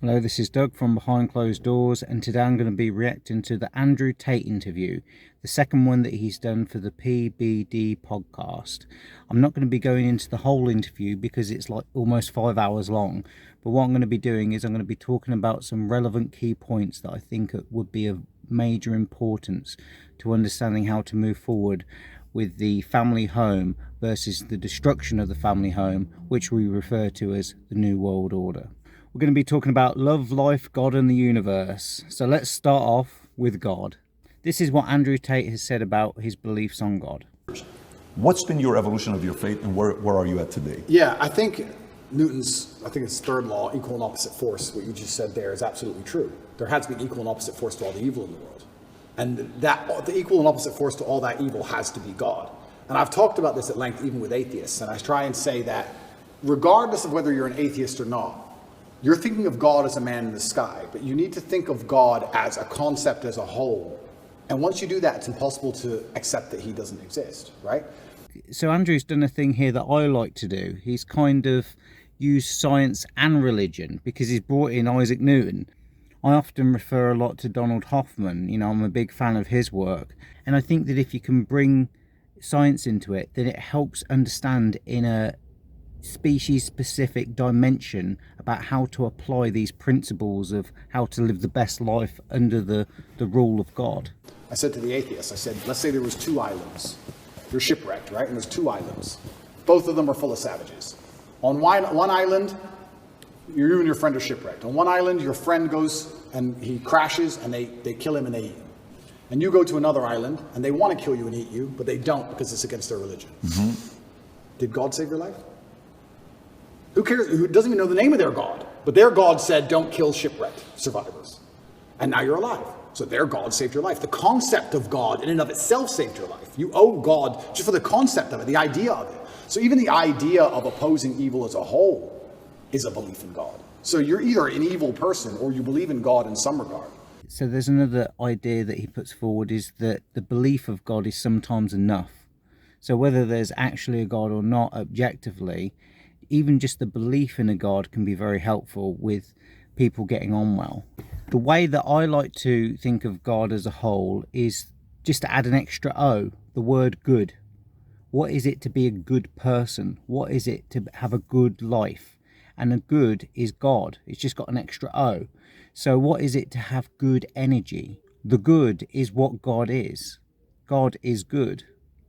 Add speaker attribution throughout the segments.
Speaker 1: Hello, this is Doug from Behind Closed Doors, and today I'm going to be reacting to the Andrew Tate interview, the second one that he's done for the PBD podcast. I'm not going to be going into the whole interview because it's like almost 5 hours long, but what I'm going to be doing is I'm going to be talking about some relevant key points that I think would be of major importance to understanding how to move forward with the family home versus the destruction of the family home, which we refer to as the New World Order. We're going to be talking about love, life, God and the universe. So let's start off with God. This is what Andrew Tate has said about his beliefs on God.
Speaker 2: What's been your evolution of your faith, and where are you at today?
Speaker 3: Yeah, I think it's third law, equal and opposite force, what you just said there is absolutely true. There has to be an equal and opposite force to all the evil in the world. And that the equal and opposite force to all that evil has to be God. And I've talked about this at length even with atheists, and I try and say that regardless of whether you're an atheist or not, you're thinking of God as a man in the sky, but you need to think of God as a concept as a whole. And once you do that, it's impossible to accept that he doesn't exist, right?
Speaker 1: So Andrew's done a thing here that I like to do. He's kind of used science and religion because he's brought in Isaac Newton. I often refer a lot to Donald Hoffman. You know, I'm a big fan of his work. And I think that if you can bring science into it, then it helps understand in a species-specific dimension about how to apply these principles of how to live the best life under the rule of God.
Speaker 3: I said to the atheists, I said, let's say there was two islands. You're shipwrecked, right? And there's two islands. Both of them are full of savages. On one island, you and your friend are shipwrecked. On one island, your friend goes and he crashes and they kill him and they eat him. And you go to another island and they want to kill you and eat you, but they don't because it's against their religion. Mm-hmm. Did God save your life? Who cares? Who doesn't even know the name of their God? But their God said, don't kill shipwrecked survivors. And now you're alive. So their God saved your life. The concept of God in and of itself saved your life. You owe God just for the concept of it, the idea of it. So even the idea of opposing evil as a whole is a belief in God. So you're either an evil person or you believe in God in some regard.
Speaker 1: So there's another idea that he puts forward is that the belief of God is sometimes enough. So whether there's actually a God or not objectively, even just the belief in a God can be very helpful with people getting on well. The way that I like to think of God as a whole is just to add an extra O, the word good. What is it to be a good person? What is it to have a good life? And a good is God. It's just got an extra O. So what is it to have good energy? The good is what God is. God is good.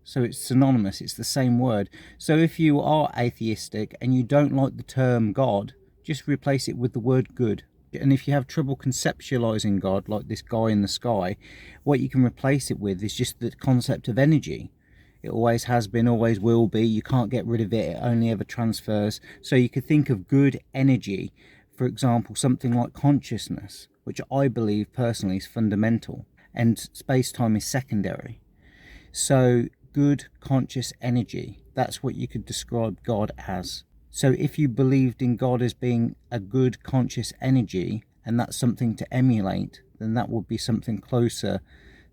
Speaker 1: So it's synonymous, it's the same word. So if you are atheistic and you don't like the term God, just replace it with the word good. And if you have trouble conceptualizing God, like this guy in the sky, what you can replace it with is just the concept of energy. It always has been, always will be. You can't get rid of it. It only ever transfers. So you could think of good energy, for example, something like consciousness, which I believe personally is fundamental, and space-time is secondary. So good conscious energy, that's what you could describe God as. So if you believed in God as being a good conscious energy, and that's something to emulate, then that would be something closer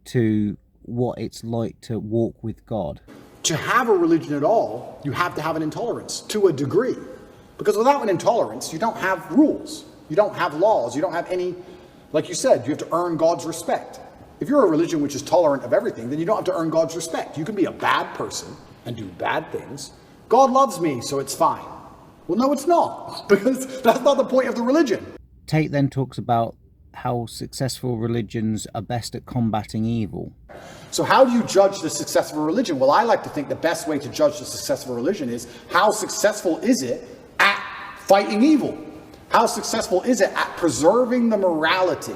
Speaker 1: to what it's like to walk with God.
Speaker 3: To have a religion at all, you have to have an intolerance to a degree. Because without an intolerance, you don't have rules. You don't have laws. You don't have any, like you said, you have to earn God's respect. If you're a religion which is tolerant of everything, then you don't have to earn God's respect. You can be a bad person and do bad things. God loves me, so it's fine. Well, no, it's not, because that's not the point of the religion.
Speaker 1: Tate then talks about how successful religions are best at combating evil.
Speaker 3: So how do you judge the success of a religion? Well, I like to think the best way to judge the success of a religion is how successful is it at fighting evil? How successful is it at preserving the morality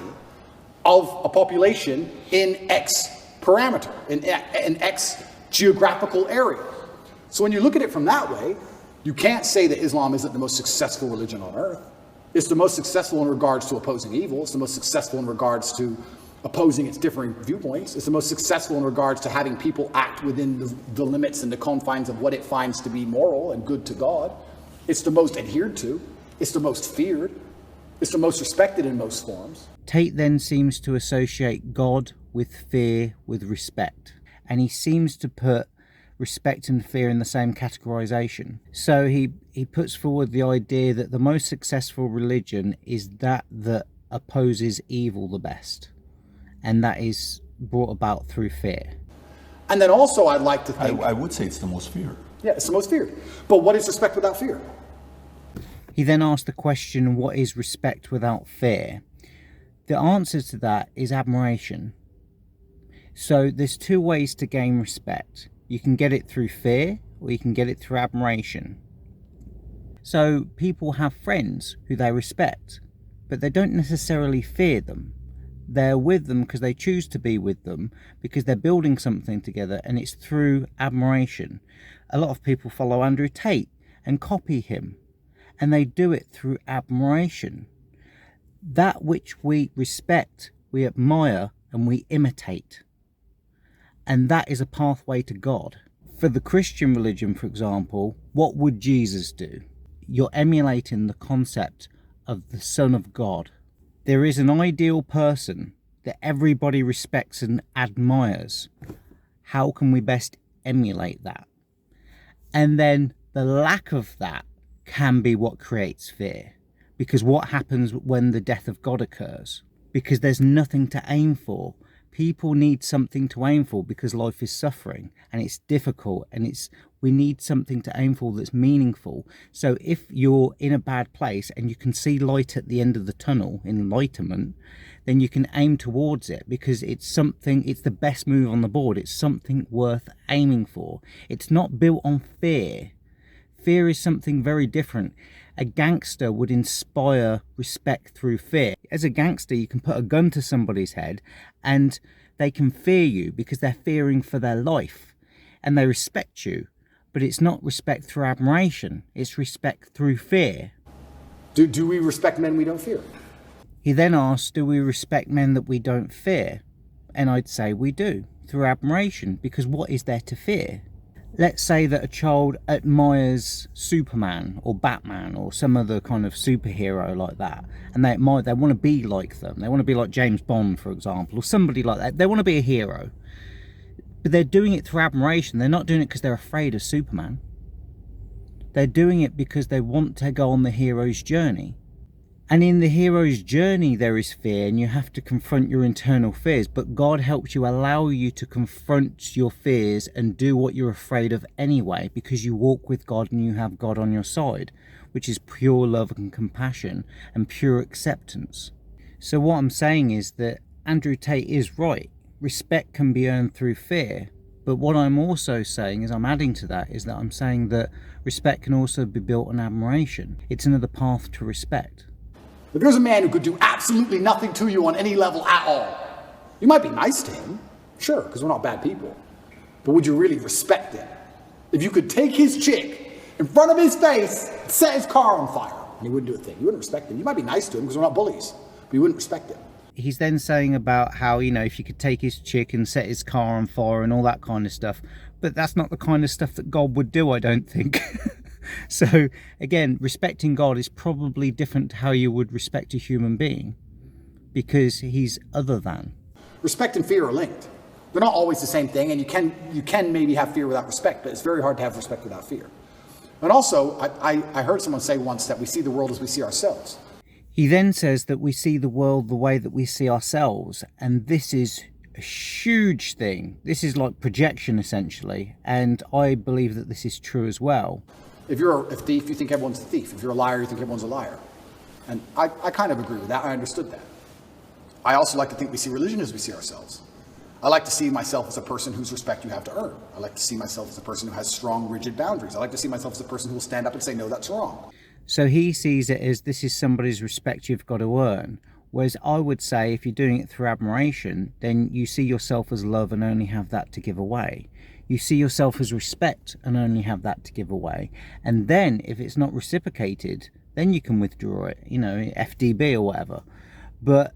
Speaker 3: of a population in X parameter, in X geographical area? So when you look at it from that way, you can't say that Islam isn't the most successful religion on earth. It's the most successful in regards to opposing evil. It's the most successful in regards to opposing its differing viewpoints. It's the most successful in regards to having people act within the limits and the confines of what it finds to be moral and good to God. It's the most adhered to. It's the most feared. It's the most respected in most forms.
Speaker 1: Tate then seems to associate God with fear, with respect. And he seems to put respect and fear in the same categorization. So he puts forward the idea that the most successful religion is that opposes evil the best, and that is brought about through fear.
Speaker 3: And then also I'd like to think...
Speaker 2: I would say it's the most feared.
Speaker 3: Yeah, it's the most feared. But what is respect without fear?
Speaker 1: He then asked the question, what is respect without fear? The answer to that is admiration. So there's two ways to gain respect. You can get it through fear, or you can get it through admiration. So people have friends who they respect, but they don't necessarily fear them. They're with them because they choose to be with them, because they're building something together, and it's through admiration. A lot of people follow Andrew Tate and copy him, and they do it through admiration. That which we respect, we admire, and we imitate. And that is a pathway to God. For the Christian religion, for example, what would Jesus do? You're emulating the concept of the Son of God. There is an ideal person that everybody respects and admires. How can we best emulate that? And then the lack of that can be what creates fear. Because what happens when the death of God occurs? Because there's nothing to aim for. People need something to aim for because life is suffering and it's difficult, and we need something to aim for that's meaningful. So if you're in a bad place and you can see light at the end of the tunnel, enlightenment, then you can aim towards it, because it's the best move on the board. It's something worth aiming for. It's not built on fear. Fear is something very different. A gangster would inspire respect through fear. As a gangster, you can put a gun to somebody's head and they can fear you because they're fearing for their life, and they respect you. But it's not respect through admiration. It's respect through fear.
Speaker 3: Do we respect men we don't fear?
Speaker 1: He then asked, do we respect men that we don't fear? And I'd say we do, through admiration, because what is there to fear? Let's say that a child admires Superman or Batman or some other kind of superhero like that, and they want to be like them. They want to be like James Bond, for example, or somebody like that. They want to be a hero. But they're doing it through admiration. They're not doing it because they're afraid of Superman. They're doing it because they want to go on the hero's journey. And in the hero's journey, there is fear, and you have to confront your internal fears. But God helps you, allow you to confront your fears and do what you're afraid of anyway, because you walk with God and you have God on your side, which is pure love and compassion and pure acceptance. So what I'm saying is that Andrew Tate is right. Respect can be earned through fear. But what I'm also saying is, I'm adding to that, is that I'm saying that respect can also be built on admiration. It's another path to respect.
Speaker 3: If there's a man who could do absolutely nothing to you on any level at all, you might be nice to him, sure, because we're not bad people. But would you really respect him? If you could take his chick in front of his face, set his car on fire, and he wouldn't do a thing, you wouldn't respect him. You might be nice to him because we're not bullies, but you wouldn't respect him.
Speaker 1: He's then saying about how, if you could take his chick and set his car on fire and all that kind of stuff. But that's not the kind of stuff that God would do, I don't think. So, again, respecting God is probably different to how you would respect a human being, because he's other than.
Speaker 3: Respect and fear are linked. They're not always the same thing, and you can maybe have fear without respect, but it's very hard to have respect without fear. And also, I heard someone say once that we see the world as we see ourselves.
Speaker 1: He then says that we see the world the way that we see ourselves, and this is a huge thing. This is like projection, essentially, and I believe that this is true as well.
Speaker 3: If you're a thief, you think everyone's a thief. If you're a liar, you think everyone's a liar. And I kind of agree with that. I understood that. I also like to think we see religion as we see ourselves. I like to see myself as a person whose respect you have to earn. I like to see myself as a person who has strong, rigid boundaries. I like to see myself as a person who will stand up and say, no, that's wrong.
Speaker 1: So he sees it as this is somebody's respect you've got to earn. Whereas I would say if you're doing it through admiration, then you see yourself as love and only have that to give away. You see yourself as respect and only have that to give away. And then if it's not reciprocated, then you can withdraw it, FDB or whatever. But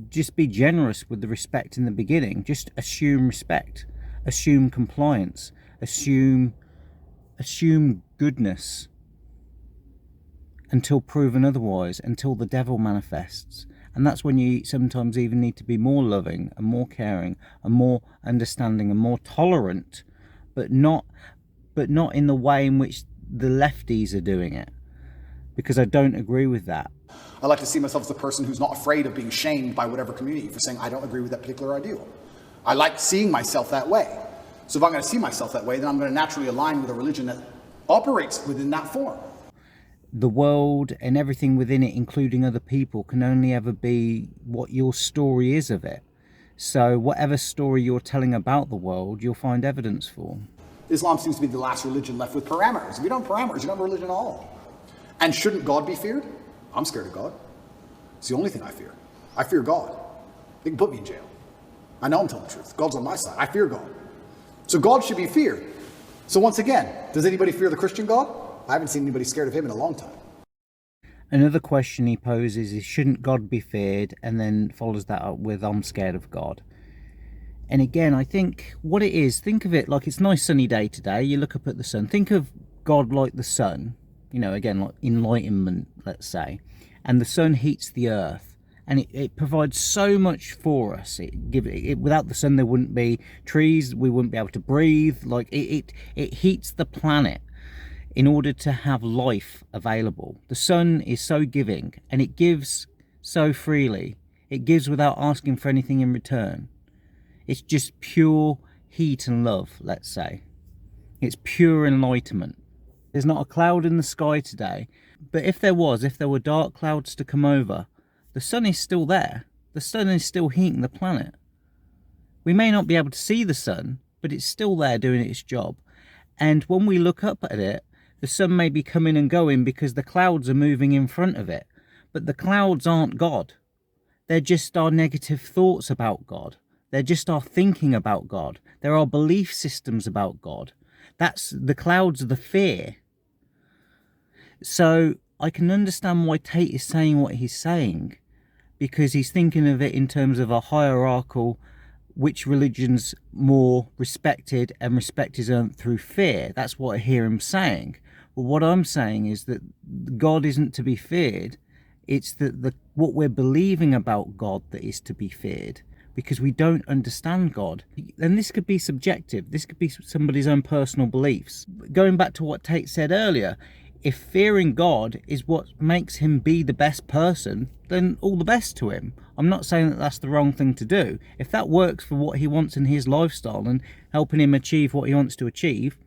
Speaker 1: just be generous with the respect in the beginning. Just assume respect, assume compliance, assume goodness until proven otherwise, until the devil manifests. And that's when you sometimes even need to be more loving and more caring and more understanding and more tolerant. but not in the way in which the lefties are doing it, because I don't agree with that.
Speaker 3: I like to see myself as the person who's not afraid of being shamed by whatever community for saying I don't agree with that particular ideal. I like seeing myself that way. So if I'm going to see myself that way, then I'm going to naturally align with a religion that operates within that form.
Speaker 1: The world and everything within it, including other people, can only ever be what your story is of it. So whatever story you're telling about the world, you'll find evidence for.
Speaker 3: Islam seems to be the last religion left with parameters. If you don't have parameters, you don't have a religion at all. And shouldn't God be feared? I'm scared of God. It's the only thing I fear. I fear God. They can put me in jail. I know I'm telling the truth. God's on my side. I fear God. So God should be feared. So once again, does anybody fear the Christian God? I haven't seen anybody scared of him in a long time.
Speaker 1: Another question he poses is, shouldn't God be feared? And then follows that up with, I'm scared of God. And again, I think what it is, think of it like it's a nice sunny day today. You look up at the sun. Think of God like the sun. You know, again, like enlightenment, let's say. And the sun heats the earth. And it provides so much for us. Without the sun, there wouldn't be trees. We wouldn't be able to breathe. Like it heats the planet in order to have life available. The sun is so giving, and it gives so freely. It gives without asking for anything in return. It's just pure heat and love, let's say. It's pure enlightenment. There's not a cloud in the sky today, but if there were dark clouds to come over, the sun is still there. The sun is still heating the planet. We may not be able to see the sun, but it's still there doing its job. And when we look up at it, the sun may be coming and going because the clouds are moving in front of it. But the clouds aren't God. They're just our negative thoughts about God. They're just our thinking about God. They're our belief systems about God. That's the clouds of the fear. So I can understand why Tate is saying what he's saying, because he's thinking of it in terms of a hierarchical, which religion's more respected, and respect is earned through fear. That's what I hear him saying. But what I'm saying is that God isn't to be feared. It's that what we're believing about God that is to be feared, because we don't understand God. And this could be subjective. This could be somebody's own personal beliefs. Going back to what Tate said earlier, if fearing God is what makes him be the best person, then all the best to him. I'm not saying that that's the wrong thing to do. If that works for what he wants in his lifestyle and helping him achieve what he wants to achieve,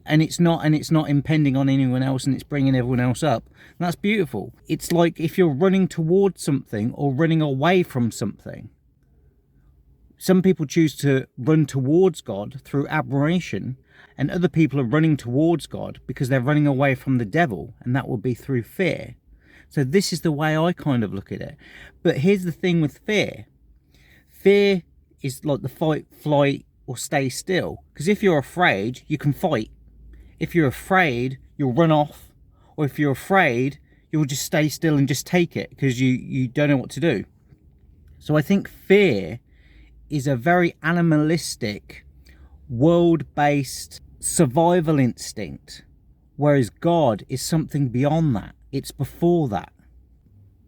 Speaker 1: and it's not impending on anyone else, and it's bringing everyone else up, that's beautiful. It's like if you're running towards something or running away from something. Some people choose to run towards God through admiration, and other people are running towards God because they're running away from the devil, and that would be through fear. So this is the way I kind of look at it. But here's the thing with fear. Fear is like the fight, flight, or stay still. Because if you're afraid, you can fight. If you're afraid, you'll run off. Or if you're afraid, you'll just stay still and just take it because you don't know what to do. So I think fear is a very animalistic, world-based survival instinct, whereas God is something beyond that. It's before that.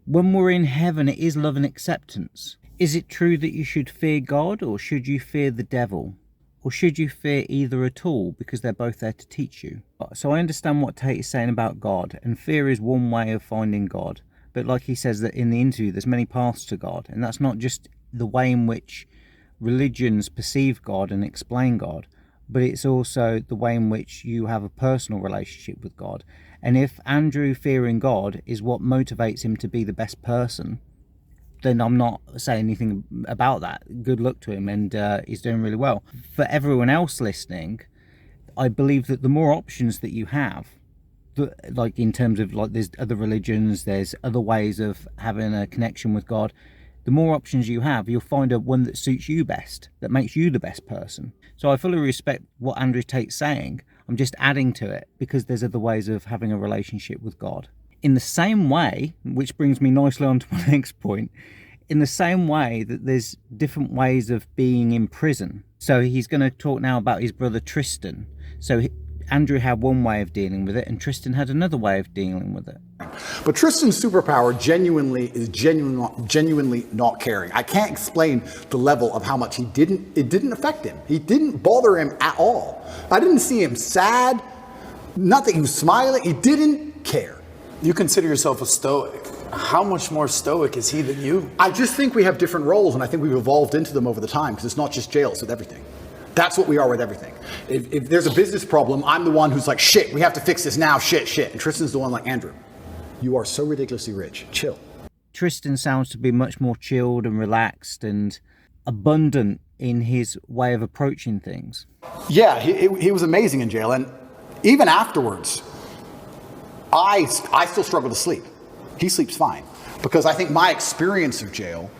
Speaker 1: When we're in heaven, it is love and acceptance. Is it true that you should fear God, or should you fear the devil? Or should you fear either at all, because they're both there to teach you? So I understand what Tate is saying about God, and fear is one way of finding God. But like he says that in the interview, there's many paths to God, and that's not just the way in which religions perceive God and explain God, but it's also the way in which you have a personal relationship with God. And if Andrew fearing God is what motivates him to be the best person, then I'm not saying anything about that. Good luck to him, and he's doing really well. For everyone else listening, I believe that the more options that you have, like in terms of like there's other religions, there's other ways of having a connection with God, the more options you have, you'll find a one that suits you best, that makes you the best person. So I fully respect what Andrew Tate's saying. I'm just adding to it because there's other ways of having a relationship with God. In the same way, which brings me nicely on to my next point, in the same way that there's different ways of being in prison. So he's going to talk now about his brother Tristan. So Andrew had one way of dealing with it and Tristan had another way of dealing with it.
Speaker 3: But Tristan's superpower is genuinely not caring. I can't explain the level of how much it didn't affect him. He didn't bother him at all. I didn't see him sad, nothing. He was smiling. He didn't care.
Speaker 4: You consider yourself a stoic. How much more stoic is he than you?
Speaker 3: I just think we have different roles, and I think we've evolved into them over the time, because it's not just jail, it's with everything. That's what we are with everything. If there's a business problem, I'm the one who's like, shit, we have to fix this now, shit. And Tristan's the one like, Andrew, you are so ridiculously rich, chill.
Speaker 1: Tristan sounds to be much more chilled and relaxed and abundant in his way of approaching things.
Speaker 3: Yeah, he was amazing in jail, and even afterwards, I still struggle to sleep. He sleeps fine, because I think my experience of jail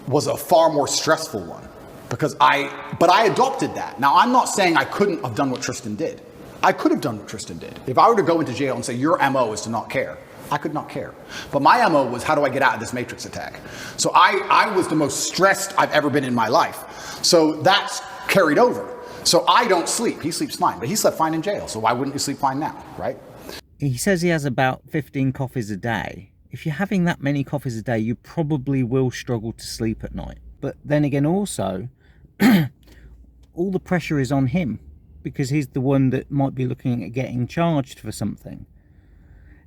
Speaker 3: was a far more stressful one. But I adopted that. Now, I'm not saying I couldn't have done what Tristan did. I could have done what Tristan did. If I were to go into jail and say, your MO is to not care, I could not care. But my MO was, how do I get out of this matrix attack? So I was the most stressed I've ever been in my life. So that's carried over. So I don't sleep. He sleeps fine, but he slept fine in jail. So why wouldn't he sleep fine now, right?
Speaker 1: He says he has about 15 coffees a day. If you're having that many coffees a day, you probably will struggle to sleep at night. But then again, also, all the pressure is on him, because he's the one that might be looking at getting charged for something.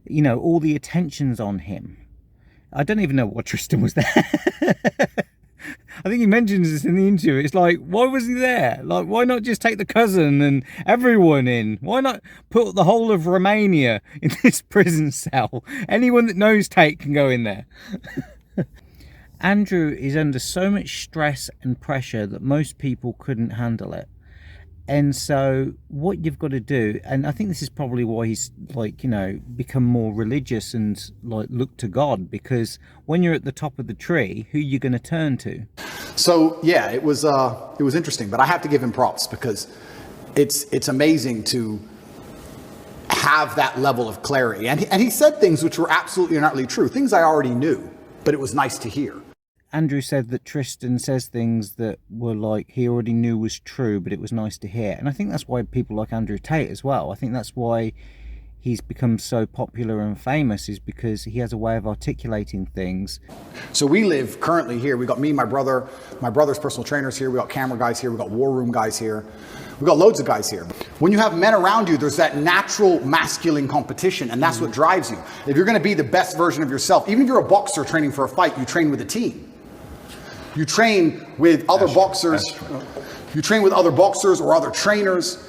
Speaker 1: You know, all the attention's on him. I don't even know what Tristan was there. I think he mentions this in the interview. It's like, why was he there? Like, why not just take the cousin and everyone in? Why not put the whole of Romania in this prison cell? Anyone that knows Tate can go in there. Andrew is under so much stress and pressure that most people couldn't handle it. And so what you've got to do, and I think this is probably why he's like, you know, become more religious and like look to God, because when you're at the top of the tree, who are you going to turn to?
Speaker 3: So yeah, it was interesting, but I have to give him props, because it's amazing to have that level of clarity. And he said things which were absolutely and utterly true, things I already knew, but it was nice to hear.
Speaker 1: Andrew said that Tristan says things that were like he already knew was true, but it was nice to hear. And I think that's why people like Andrew Tate as well. I think that's why he's become so popular and famous, is because he has a way of articulating things.
Speaker 3: So we live currently here. We got me, my brother's personal trainers here. We got camera guys here. We got war room guys here. We got loads of guys here. When you have men around you, there's that natural masculine competition, and that's what drives you. If you're going to be the best version of yourself, even if you're a boxer training for a fight, you train with a team. You train with other boxers. You train with other boxers or other trainers.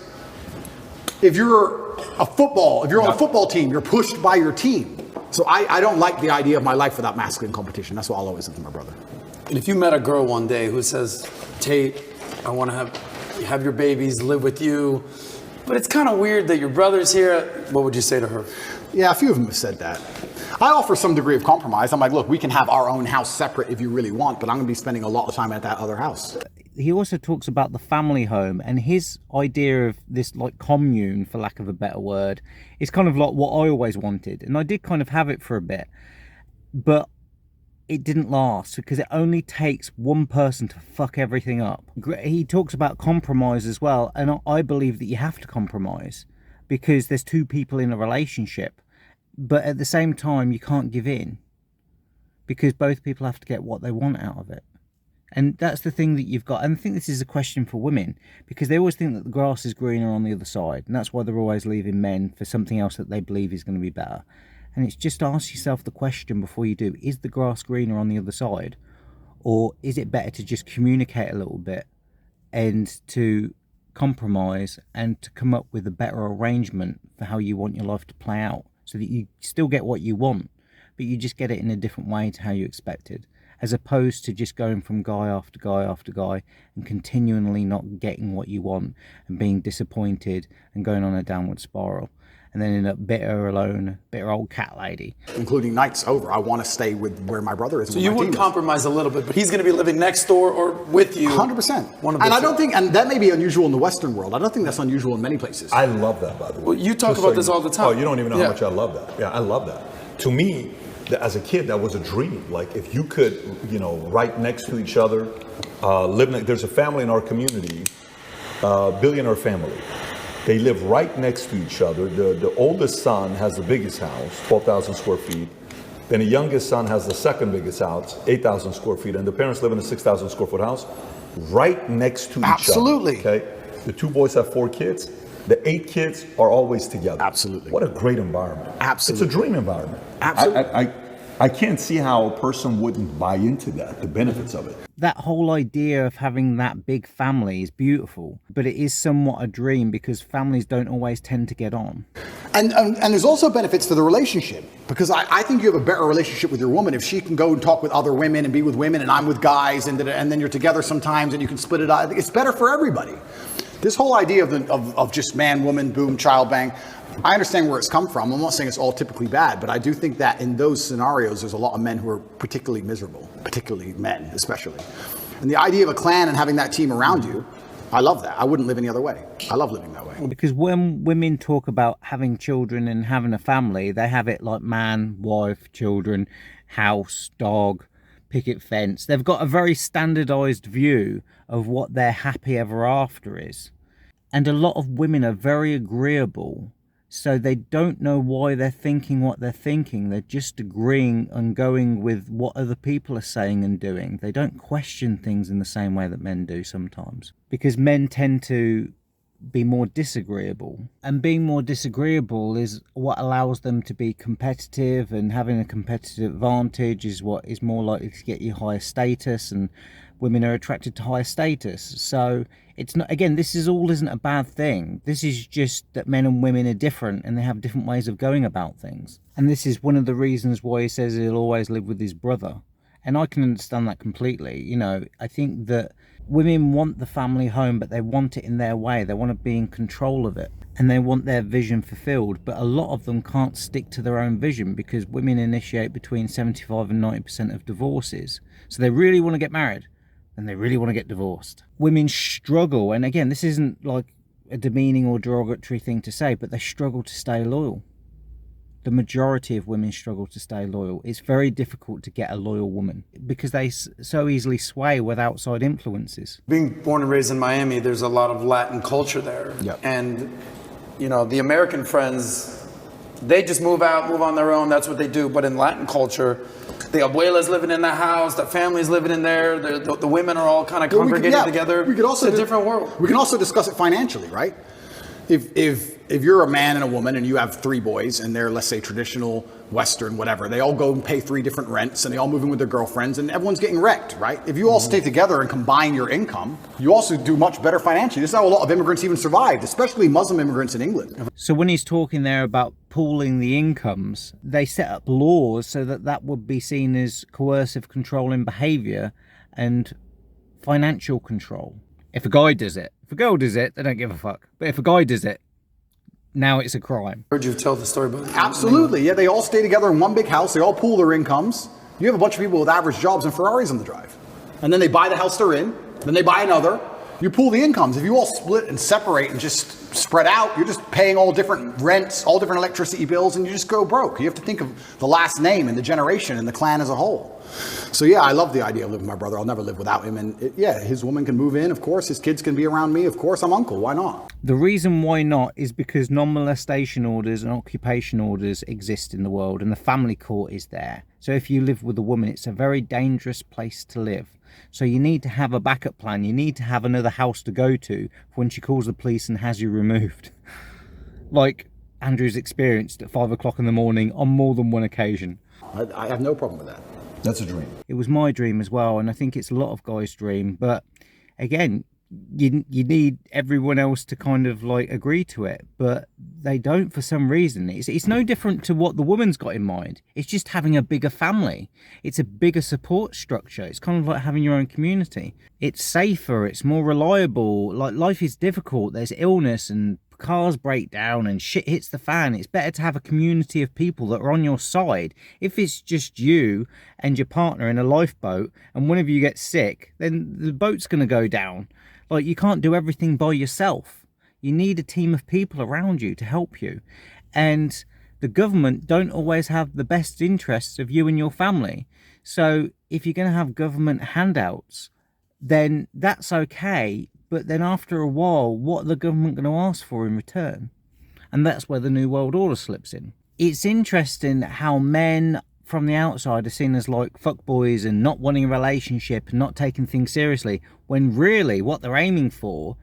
Speaker 3: If you're on a football team, you're pushed by your team. So I don't like the idea of my life without masculine competition. That's what I'll always say to my brother.
Speaker 4: And if you met a girl one day who says, Tate, I want to have your babies, live with you, but it's kind of weird that your brother's here, what would you say to her?
Speaker 3: Yeah, a few of them have said that. I offer some degree of compromise. I'm like, look, we can have our own house separate if you really want, but I'm going to be spending a lot of time at that other house.
Speaker 1: He also talks about the family home, and his idea of this like commune, for lack of a better word, is kind of like what I always wanted. And I did kind of have it for a bit, but it didn't last, because it only takes one person to fuck everything up. He talks about compromise as well, and I believe that you have to compromise, because there's two people in a relationship. But at the same time, you can't give in, because both people have to get what they want out of it. And that's the thing that you've got. And I think this is a question for women, because they always think that the grass is greener on the other side. And that's why they're always leaving men for something else that they believe is going to be better. And it's just ask yourself the question before you do, is the grass greener on the other side? Or is it better to just communicate a little bit and to compromise and to come up with a better arrangement for how you want your life to play out, so that you still get what you want, but you just get it in a different way to how you expected, as opposed to just going from guy after guy after guy and continually not getting what you want and being disappointed and going on a downward spiral, and then end up bitter, alone, bitter old cat lady.
Speaker 3: Including nights over. I want to stay with where my brother is.
Speaker 4: So you would compromise a little bit, but he's going to be living next door or with you.
Speaker 3: 100%. And I don't think, and that may be unusual in the Western world. I don't think that's unusual in many places.
Speaker 2: I love that, by the way.
Speaker 4: Well, you talk about this all the time.
Speaker 2: Oh, you don't even know how much I love that. Yeah, I love that. To me, as a kid, that was a dream. Like, if you could, right next to each other, there's a family in our community, billionaire family. They live right next to each other. The oldest son has the biggest house, 12,000 square feet. Then the youngest son has the second biggest house, 8,000 square feet. And the parents live in a 6,000 square foot house right next to each other.
Speaker 3: Absolutely.
Speaker 2: Okay. The two boys have 4 kids. The 8 kids are always together.
Speaker 3: Absolutely.
Speaker 2: What a great environment.
Speaker 3: Absolutely.
Speaker 2: It's a dream environment.
Speaker 3: Absolutely.
Speaker 2: I can't see how a person wouldn't buy into that, the benefits of it.
Speaker 1: That whole idea of having that big family is beautiful, but it is somewhat a dream because families don't always tend to get on.
Speaker 3: And there's also benefits to the relationship, because I think you have a better relationship with your woman if she can go and talk with other women and be with women and I'm with guys, and then you're together sometimes and you can split it out. I think it's better for everybody. This whole idea of just man, woman, boom, child bang, I understand where it's come from. I'm not saying it's all typically bad, but I do think that in those scenarios, there's a lot of men who are particularly miserable, particularly men, especially. And the idea of a clan and having that team around you, I love that. I wouldn't live any other way. I love living that way.
Speaker 1: Because when women talk about having children and having a family, they have it like man, wife, children, house, dog, picket fence. They've got a very standardized view of what their happy ever after is. And a lot of women are very agreeable. So they don't know why they're thinking what they're thinking. They're just agreeing and going with what other people are saying and doing. They don't question things in the same way that men do sometimes. Because men tend to be more disagreeable. And being more disagreeable is what allows them to be competitive, and having a competitive advantage is what is more likely to get you higher status, and women are attracted to higher status. So it's not, again, this is all isn't a bad thing. This is just that men and women are different and they have different ways of going about things. And this is one of the reasons why he says he'll always live with his brother. And I can understand that completely. You know, I think that women want the family home, but they want it in their way. They want to be in control of it and they want their vision fulfilled. But a lot of them can't stick to their own vision because women initiate between 75 and 90% of divorces. So they really want to get married and they really want to get divorced. Women struggle, and again, this isn't like a demeaning or derogatory thing to say, but they struggle to stay loyal. The majority of women struggle to stay loyal. It's very difficult to get a loyal woman because they so easily sway with outside influences.
Speaker 4: Being born and raised in Miami, there's a lot of Latin culture there.
Speaker 3: Yep.
Speaker 4: And, you know, the American friends, they just move out, move on their own. That's what they do. But in Latin culture, the abuela's living in the house, the family's living in there, the women are all kind of congregated together.
Speaker 3: We could also
Speaker 4: it's a different world.
Speaker 3: We can also discuss it financially, right? If you're a man and a woman and you have 3 boys and they're, let's say, traditional, Western, whatever, they all go and pay 3 different rents and they all move in with their girlfriends and everyone's getting wrecked, right? If you all stay together and combine your income, you also do much better financially. This is how a lot of immigrants even survived, especially Muslim immigrants in England.
Speaker 1: So when he's talking there about pooling the incomes, they set up laws so that that would be seen as coercive controlling behaviour and financial control. If a guy does it, if a girl does it, they don't give a fuck. But if a guy does it, now it's a crime.
Speaker 4: Heard you tell the story about that.
Speaker 3: Absolutely, yeah, they all stay together in one big house, they all pool their incomes. You have a bunch of people with average jobs and Ferraris on the drive. And then they buy the house they're in, then they buy another. You pool the incomes. If you all split and separate and just spread out, you're just paying all different rents, all different electricity bills, and you just go broke. You have to think of the last name and the generation and the clan as a whole. So yeah, I love the idea of living with my brother. I'll never live without him. And his woman can move in, of course. His kids can be around me, of course. I'm uncle. Why not?
Speaker 1: The reason why not is because non-molestation orders and occupation orders exist in the world, and the family court is there. So if you live with a woman, it's a very dangerous place to live. So you need to have a backup plan. You need to have another house to go to when she calls the police and has you removed. Like Andrew's experienced at 5 o'clock in the morning on more than one occasion.
Speaker 3: I have no problem with that.
Speaker 2: That's a dream.
Speaker 1: It was my dream as well, and I think it's a lot of guys' dream. But again, you need everyone else to kind of like agree to it, but they don't for some reason. It's no different to what the woman's got in mind. It's just having a bigger family. It's a bigger support structure. It's kind of like having your own community. It's safer. It's more reliable. Like, life is difficult. There's illness and cars break down and shit hits the fan. It's better to have a community of people that are on your side. If it's just you and your partner in a lifeboat and one of you gets sick, then the boat's going to go down. Like, you can't do everything by yourself. You need a team of people around you to help you. And the government don't always have the best interests of you and your family. So if you're going to have government handouts, then that's okay. But then after a while, what are the government going to ask for in return? And that's where the New World Order slips in. It's interesting how men from the outside are seen as like fuckboys and not wanting a relationship and not taking things seriously, when really what they're aiming for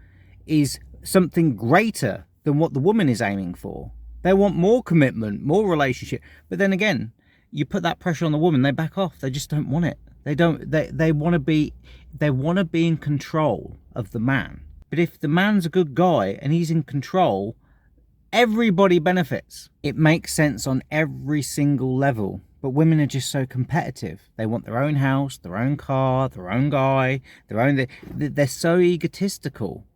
Speaker 1: is something greater than what the woman is aiming for. They want more commitment, more relationship. But then again, you put that pressure on the woman, they back off. They just don't want it. They want to be in control of the man. But if the man's a good guy and he's in control, everybody benefits. It makes sense on every single level. But women are just so competitive. They want their own house, their own car, their own guy, they're so egotistical.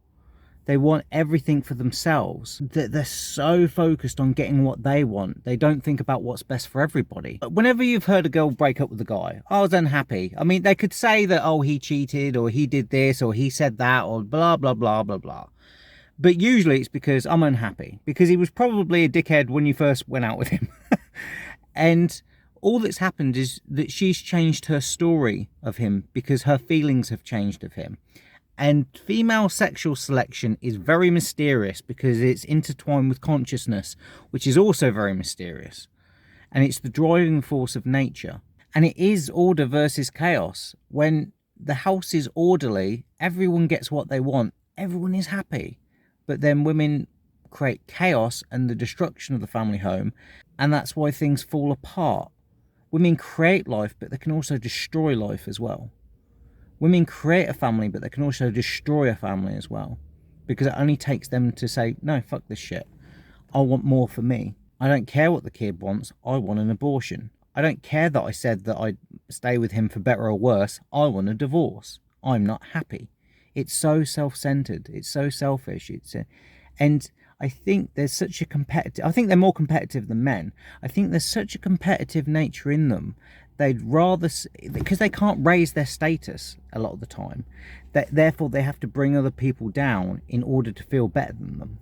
Speaker 1: They want everything for themselves. They're so focused on getting what they want. They don't think about what's best for everybody. Whenever you've heard a girl break up with a guy, I was unhappy. I mean, they could say that, oh, he cheated, or he did this, or he said that, or blah, blah, blah, blah, blah. But usually it's because I'm unhappy. Because he was probably a dickhead when you first went out with him. And all that's happened is that she's changed her story of him because her feelings have changed of him. And female sexual selection is very mysterious because it's intertwined with consciousness, which is also very mysterious. And it's the driving force of nature. And it is order versus chaos. When the house is orderly, everyone gets what they want. Everyone is happy. But then women create chaos and the destruction of the family home. And that's why things fall apart. Women create life, but they can also destroy life as well. Women create a family, but they can also destroy a family as well. Because it only takes them to say, no, fuck this shit. I want more for me. I don't care what the kid wants. I want an abortion. I don't care that I said that I'd stay with him for better or worse. I want a divorce. I'm not happy. It's so self-centered. It's so selfish. And I think there's such a competitive... I think they're more competitive than men. I think there's such a competitive nature in them. They'd rather... Because they can't raise their status a lot of the time. Therefore, they have to bring other people down in order to feel better than them.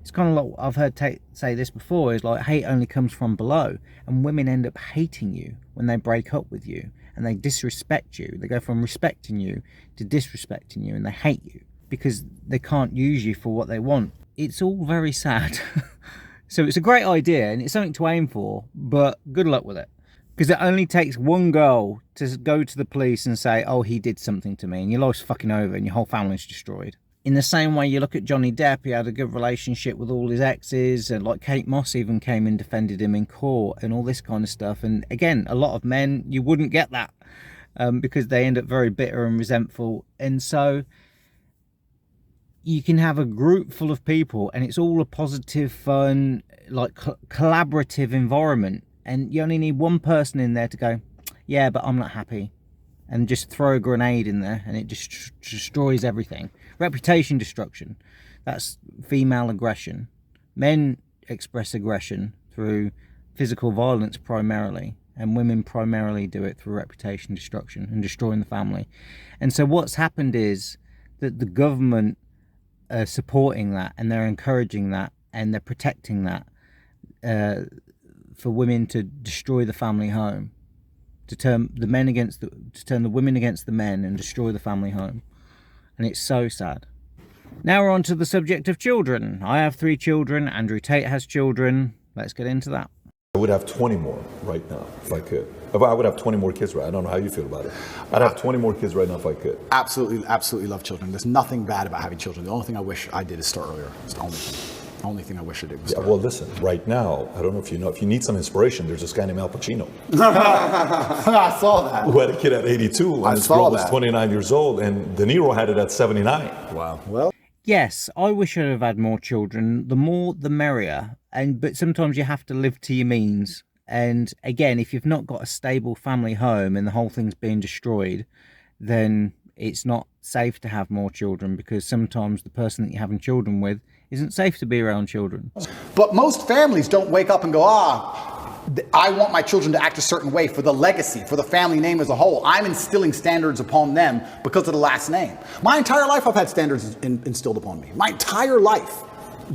Speaker 1: It's kind of like... I've heard Tate say this before. Is like, hate only comes from below. And women end up hating you when they break up with you. And they disrespect you. They go from respecting you to disrespecting you. And they hate you. Because they can't use you for what they want. It's all very sad. So it's a great idea and it's something to aim for, but good luck with it. Because it only takes one girl to go to the police and say, oh, he did something to me, and your life's fucking over and your whole family's destroyed. In the same way you look at Johnny Depp, he had a good relationship with all his exes, and like Kate Moss even came and defended him in court and all this kind of stuff. And again, a lot of men, you wouldn't get that because they end up very bitter and resentful. And so you can have a group full of people and it's all a positive, fun, like collaborative environment. And you only need one person in there to go, yeah, but I'm not happy. And just throw a grenade in there and it just destroys everything. Reputation destruction. That's female aggression. Men express aggression through physical violence primarily. And women primarily do it through reputation destruction and destroying the family. And so what's happened is that the government are supporting that and they're encouraging that and they're protecting that for women to destroy the family home, to turn the women against the men and destroy the family home. And it's so sad. Now we're on to the subject of children. I have 3 children. Andrew Tate has children. Let's get into that.
Speaker 2: I would have 20 more right now if I could. If I would have 20 more kids, right? I don't know how you feel about it. I'd have 20 more kids right now if I could.
Speaker 3: Absolutely love children. There's nothing bad about having children. The only thing I wish I did is start earlier. It's the only thing I wish I did was start
Speaker 2: well, listen, right now, I don't know if you know, if you need some inspiration, there's this guy named Al Pacino.
Speaker 3: I saw that.
Speaker 2: Who had a kid at 82 and his girl was 29 years old, and De Niro had it at 79.
Speaker 3: Wow. Well,
Speaker 1: yes, I wish I'd have had more children. The more, the merrier. But sometimes you have to live to your means. And again, if you've not got a stable family home and the whole thing's being destroyed, then it's not safe to have more children, because sometimes the person that you're having children with isn't safe to be around children.
Speaker 3: But most families don't wake up and go, I want my children to act a certain way for the legacy, for the family name as a whole. I'm instilling standards upon them because of the last name. My entire life I've had standards instilled upon me. My entire life.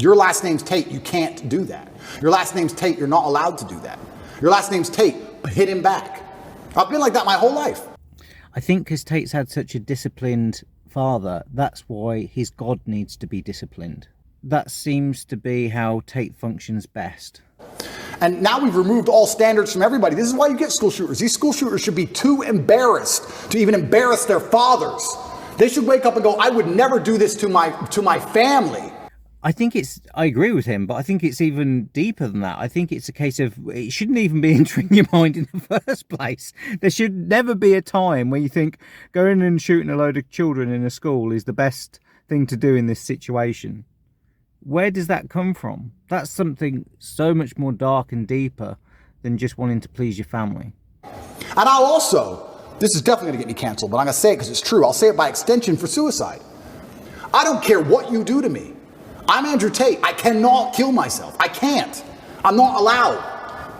Speaker 3: Your last name's Tate, you can't do that. Your last name's Tate, you're not allowed to do that. Your last name's Tate, hit him back. I've been like that my whole life.
Speaker 1: I think because Tate's had such a disciplined father, that's why his God needs to be disciplined. That seems to be how Tate functions best.
Speaker 3: And now we've removed all standards from everybody. This is why you get school shooters. These school shooters should be too embarrassed to even embarrass their fathers. They should wake up and go, I would never do this to my family.
Speaker 1: I agree with him, but I think it's even deeper than that. I think it's a case of, it shouldn't even be entering your mind in the first place. There should never be a time where you think going and shooting a load of children in a school is the best thing to do in this situation. Where does that come from? That's something so much more dark and deeper than just wanting to please your family.
Speaker 3: And I'll also, this is definitely going to get me canceled, but I'm going to say it because it's true. I'll say it by extension for suicide. I don't care what you do to me. I'm Andrew Tate. I cannot kill myself. I can't. I'm not allowed.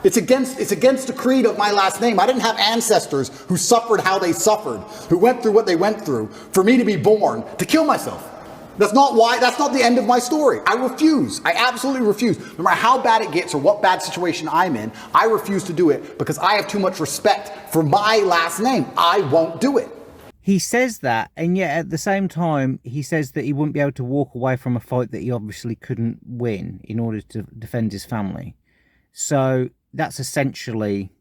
Speaker 3: It's against the creed of my last name. I didn't have ancestors who suffered how they suffered, who went through what they went through, for me to be born to kill myself. That's not the end of my story. I refuse. I absolutely refuse. No matter how bad it gets or what bad situation I'm in, I refuse to do it because I have too much respect for my last name. I won't do it.
Speaker 1: He says that, and yet at the same time, he says that he wouldn't be able to walk away from a fight that he obviously couldn't win in order to defend his family. So that's essentially,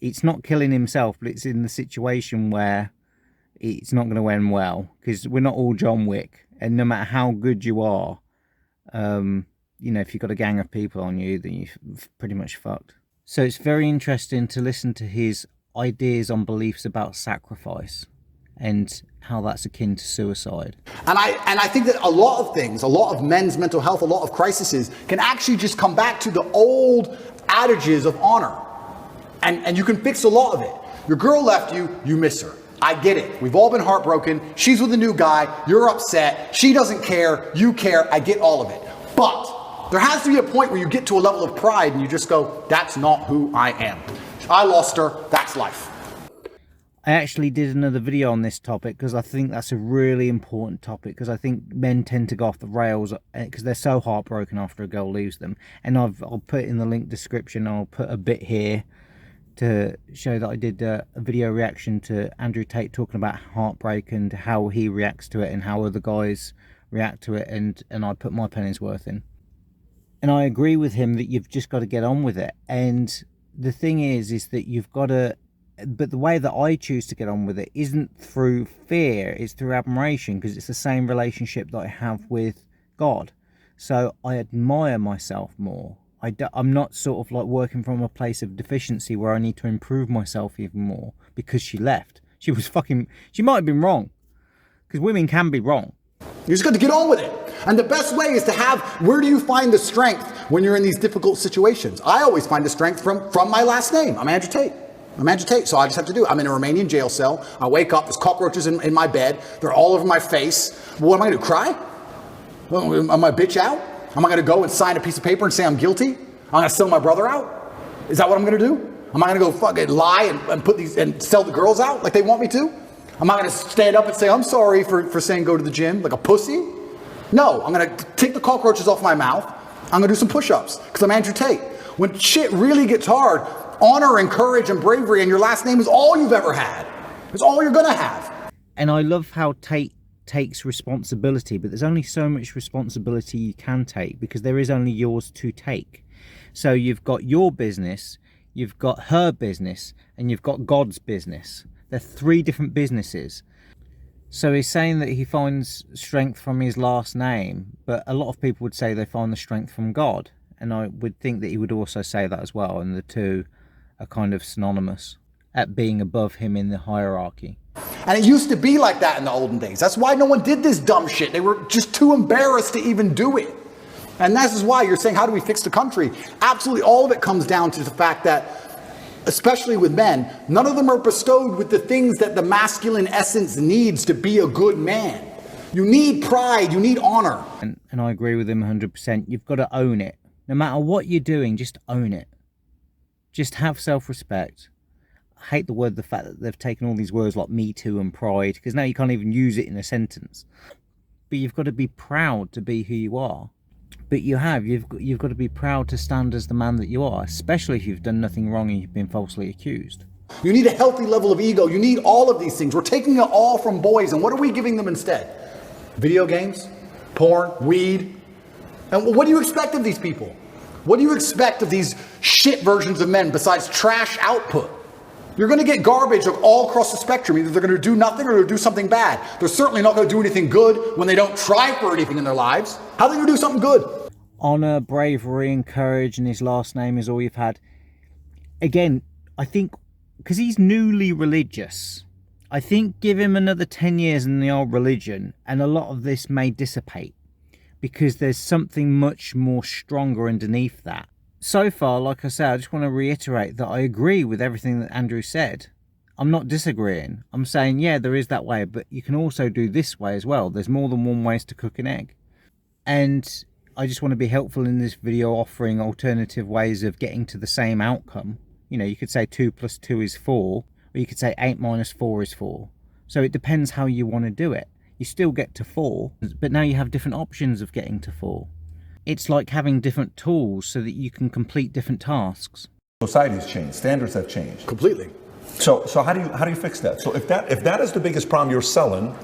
Speaker 1: it's not killing himself, but it's in the situation where it's not going to end well, because we're not all John Wick. And no matter how good you are, if you've got a gang of people on you, then you're pretty much fucked. So it's very interesting to listen to his ideas on beliefs about sacrifice and how that's akin to suicide.
Speaker 3: And I think that a lot of things, a lot of men's mental health, a lot of crises can actually just come back to the old adages of honor. And you can fix a lot of it. Your girl left you, you miss her. I get it. We've all been heartbroken. She's with a new guy. You're upset. She doesn't care. You care. I get all of it. But there has to be a point where you get to a level of pride and you just go, that's not who I am. I lost her. That's life.
Speaker 1: I actually did another video on this topic because I think that's a really important topic, because I think men tend to go off the rails because they're so heartbroken after a girl leaves them. And I'll put in the link description, I'll put a bit here to show that I did a video reaction to Andrew Tate talking about heartbreak and how he reacts to it and how other guys react to it, and I put my penny's worth in. And I agree with him that you've just got to get on with it. And the thing is that you've got to, but the way that I choose to get on with it isn't through fear, it's through admiration, because it's the same relationship that I have with God. So I admire myself more. I'm not sort of like working from a place of deficiency where I need to improve myself even more because she left. She might have been wrong, because women can be wrong.
Speaker 3: You just got to get on with it. And the best way is to where do you find the strength when you're in these difficult situations? I always find the strength from my last name. I'm Andrew Tate. So I just have to do it. I'm in a Romanian jail cell. I wake up, there's cockroaches in my bed. They're all over my face. What am I going to do, cry? Am I bitch out? Am I going to go and sign a piece of paper and say I'm guilty? I'm going to sell my brother out? Is that what I'm going to do? Am I going to go fucking lie and put these and sell the girls out like they want me to? Am I going to stand up and say I'm sorry for saying go to the gym like a pussy? No, I'm going to take the cockroaches off my mouth. I'm going to do some push-ups because I'm Andrew Tate. When shit really gets hard, honor and courage and bravery and your last name is all you've ever had. It's all you're going to have.
Speaker 1: And I love how Tate takes responsibility, but there's only so much responsibility you can take because there is only yours to take. So you've got your business, you've got her business, and you've got God's business. They're three different businesses. So he's saying that he finds strength from his last name, but a lot of people would say they find the strength from God. And I would think that he would also say that as well, and the two are kind of synonymous at being above him in the hierarchy.
Speaker 3: And it used to be like that in the olden days. That's why no one did this dumb shit. They were just too embarrassed to even do it. And this is why you're saying, how do we fix the country? Absolutely all of it comes down to the fact that, especially with men, none of them are bestowed with the things that the masculine essence needs to be a good man. You need pride, you need honor.
Speaker 1: And I agree with him 100%. You've got to own it. No matter what you're doing, just own it. Just have self-respect. I hate the fact that they've taken all these words like Me Too and pride, because now you can't even use it in a sentence. But you've got to be proud to be who you are. But you've got to be proud to stand as the man that you are, especially if you've done nothing wrong and you've been falsely accused.
Speaker 3: You need a healthy level of ego. You need all of these things. We're taking it all from boys, and what are we giving them instead? Video games, porn, weed. And what do you expect of these people? What do you expect of these shit versions of men besides trash output? You're going to get garbage all across the spectrum. Either they're going to do nothing or they're going to do something bad. They're certainly not going to do anything good when they don't try for anything in their lives. How are they going to do something good?
Speaker 1: Honor, bravery, and courage, and his last name is all you've had. Again, I think, because he's newly religious, I think give him another 10 years in the old religion, and a lot of this may dissipate. Because there's something much more stronger underneath that. So far, like I said, I just want to reiterate that I agree with everything that Andrew said. I'm not disagreeing. I'm saying, yeah, there is that way, but you can also do this way as well. There's more than one ways to cook an egg. And I just want to be helpful in this video, offering alternative ways of getting to the same outcome. You know, you could say 2 + 2 is 4, or you could say 8 - 4 is 4. So it depends how you want to do it. You still get to 4, but now you have different options of getting to 4. It's like having different tools so that you can complete different tasks.
Speaker 2: Society's changed, standards have changed.
Speaker 3: Completely.
Speaker 2: So how do you fix that? So if that is the biggest problem you're selling,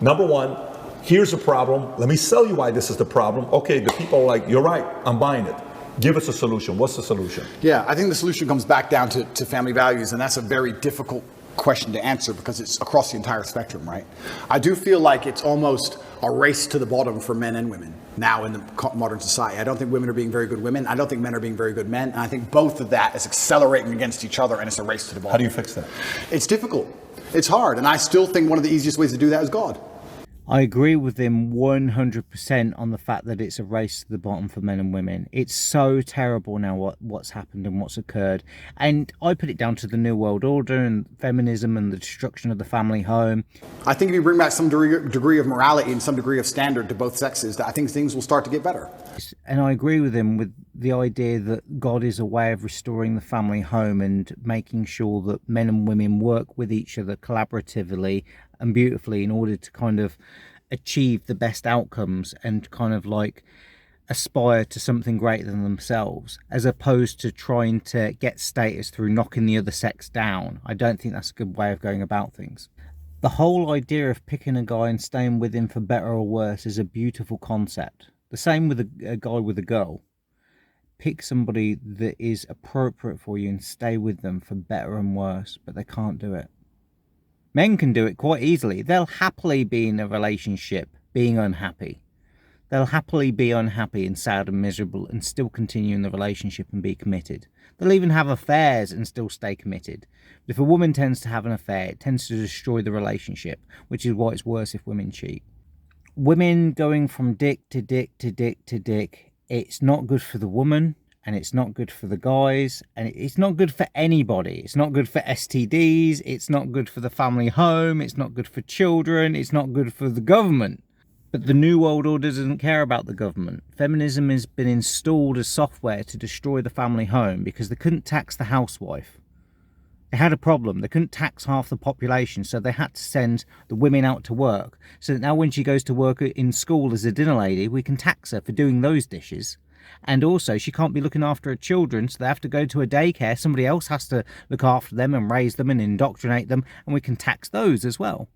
Speaker 2: number one, here's a problem. Let me sell you why this is the problem. Okay, the people are like, you're right, I'm buying it. Give us a solution. What's the solution?
Speaker 3: Yeah, I think the solution comes back down to family values, and that's a very difficult question to answer because it's across the entire spectrum, right? I do feel like it's almost a race to the bottom for men and women now in the modern society. I don't think women are being very good women. I don't think men are being very good men. And I think both of that is accelerating against each other, and it's a race to the bottom.
Speaker 2: How do you fix that?
Speaker 3: It's difficult. It's hard. And I still think one of the easiest ways to do that is God.
Speaker 1: I agree with him 100% on the fact that it's a race to the bottom for men and women. It's so terrible now what's happened and what's occurred. And I put it down to the New World Order and feminism and the destruction of the family home.
Speaker 3: I think if you bring back some degree of morality and some degree of standard to both sexes, I think things will start to get better.
Speaker 1: And I agree with him with the idea that God is a way of restoring the family home and making sure that men and women work with each other collaboratively and beautifully in order to kind of achieve the best outcomes and kind of like aspire to something greater than themselves, as opposed to trying to get status through knocking the other sex down. I don't think that's a good way of going about things. The whole idea of picking a guy and staying with him for better or worse is a beautiful concept. The same with a guy with a girl. Pick somebody that is appropriate for you and stay with them for better and worse, but they can't do it. Men can do it quite easily. They'll happily be in a relationship being unhappy. They'll happily be unhappy and sad and miserable and still continue in the relationship and be committed. They'll even have affairs and still stay committed. But if a woman tends to have an affair, it tends to destroy the relationship, which is why it's worse if women cheat. Women going from dick to dick to dick to dick, it's not good for the woman. And it's not good for the guys, and it's not good for anybody. It's not good for STDs, it's not good for the family home, it's not good for children, it's not good for the government. But the New World Order doesn't care about the government. Feminism has been installed as software to destroy the family home because they couldn't tax the housewife. They had a problem. They couldn't tax half the population, so they had to send the women out to work. So that now when she goes to work in school as a dinner lady, we can tax her for doing those dishes. And also, she can't be looking after her children, so they have to go to a daycare. Somebody else has to look after them and raise them and indoctrinate them, and we can tax those as well.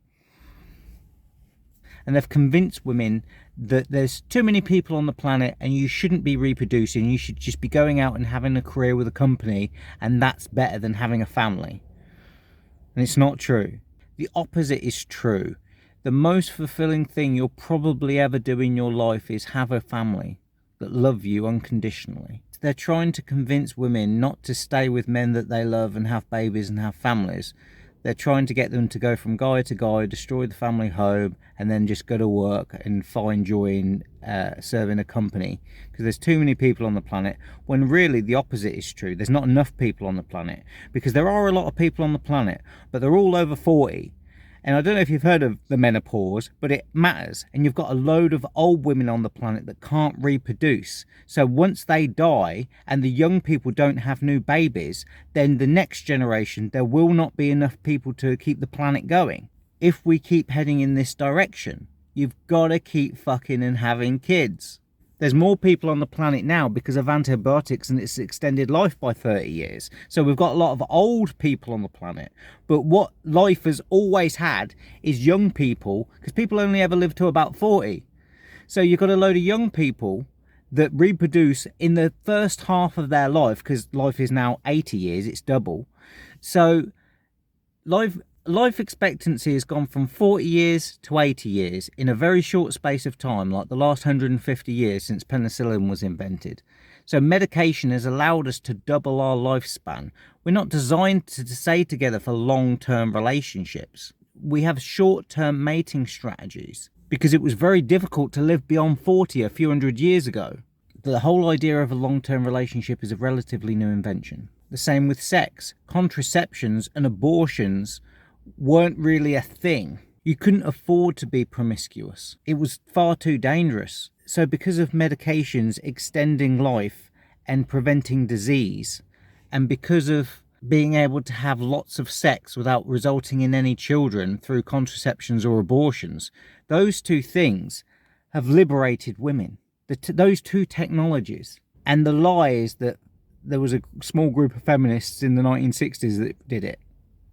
Speaker 1: And they've convinced women that there's too many people on the planet and you shouldn't be reproducing. You should just be going out and having a career with a company, and that's better than having a family. And it's not true. The opposite is true. The most fulfilling thing you'll probably ever do in your life is have a family that love you unconditionally. They're trying to convince women not to stay with men that they love and have babies and have families. They're trying to get them to go from guy to guy, destroy the family home, and then just go to work and find joy in serving a company. Because there's too many people on the planet, when really the opposite is true. There's not enough people on the planet. Because there are a lot of people on the planet, but they're all over 40. And I don't know if you've heard of the menopause, but it matters. And you've got a load of old women on the planet that can't reproduce. So once they die and the young people don't have new babies, then the next generation, there will not be enough people to keep the planet going. If we keep heading in this direction, you've got to keep fucking and having kids. There's more people on the planet now because of antibiotics, and it's extended life by 30 years. So we've got a lot of old people on the planet. But what life has always had is young people, because people only ever live to about 40. So you've got a load of young people that reproduce in the first half of their life, because life is now 80 years, it's double. So life expectancy has gone from 40 years to 80 years in a very short space of time, like the last 150 years since penicillin was invented. So medication has allowed us to double our lifespan. We're not designed to stay together for long-term relationships. We have short-term mating strategies because it was very difficult to live beyond 40 a few hundred years ago. The whole idea of a long-term relationship is a relatively new invention. The same with sex. Contraceptions and abortions weren't really a thing. You couldn't afford to be promiscuous. It was far too dangerous. So because of medications extending life and preventing disease, and because of being able to have lots of sex without resulting in any children through contraceptions or abortions, those two things have liberated women. Those two technologies. And the lie is that there was a small group of feminists in the 1960s that did it.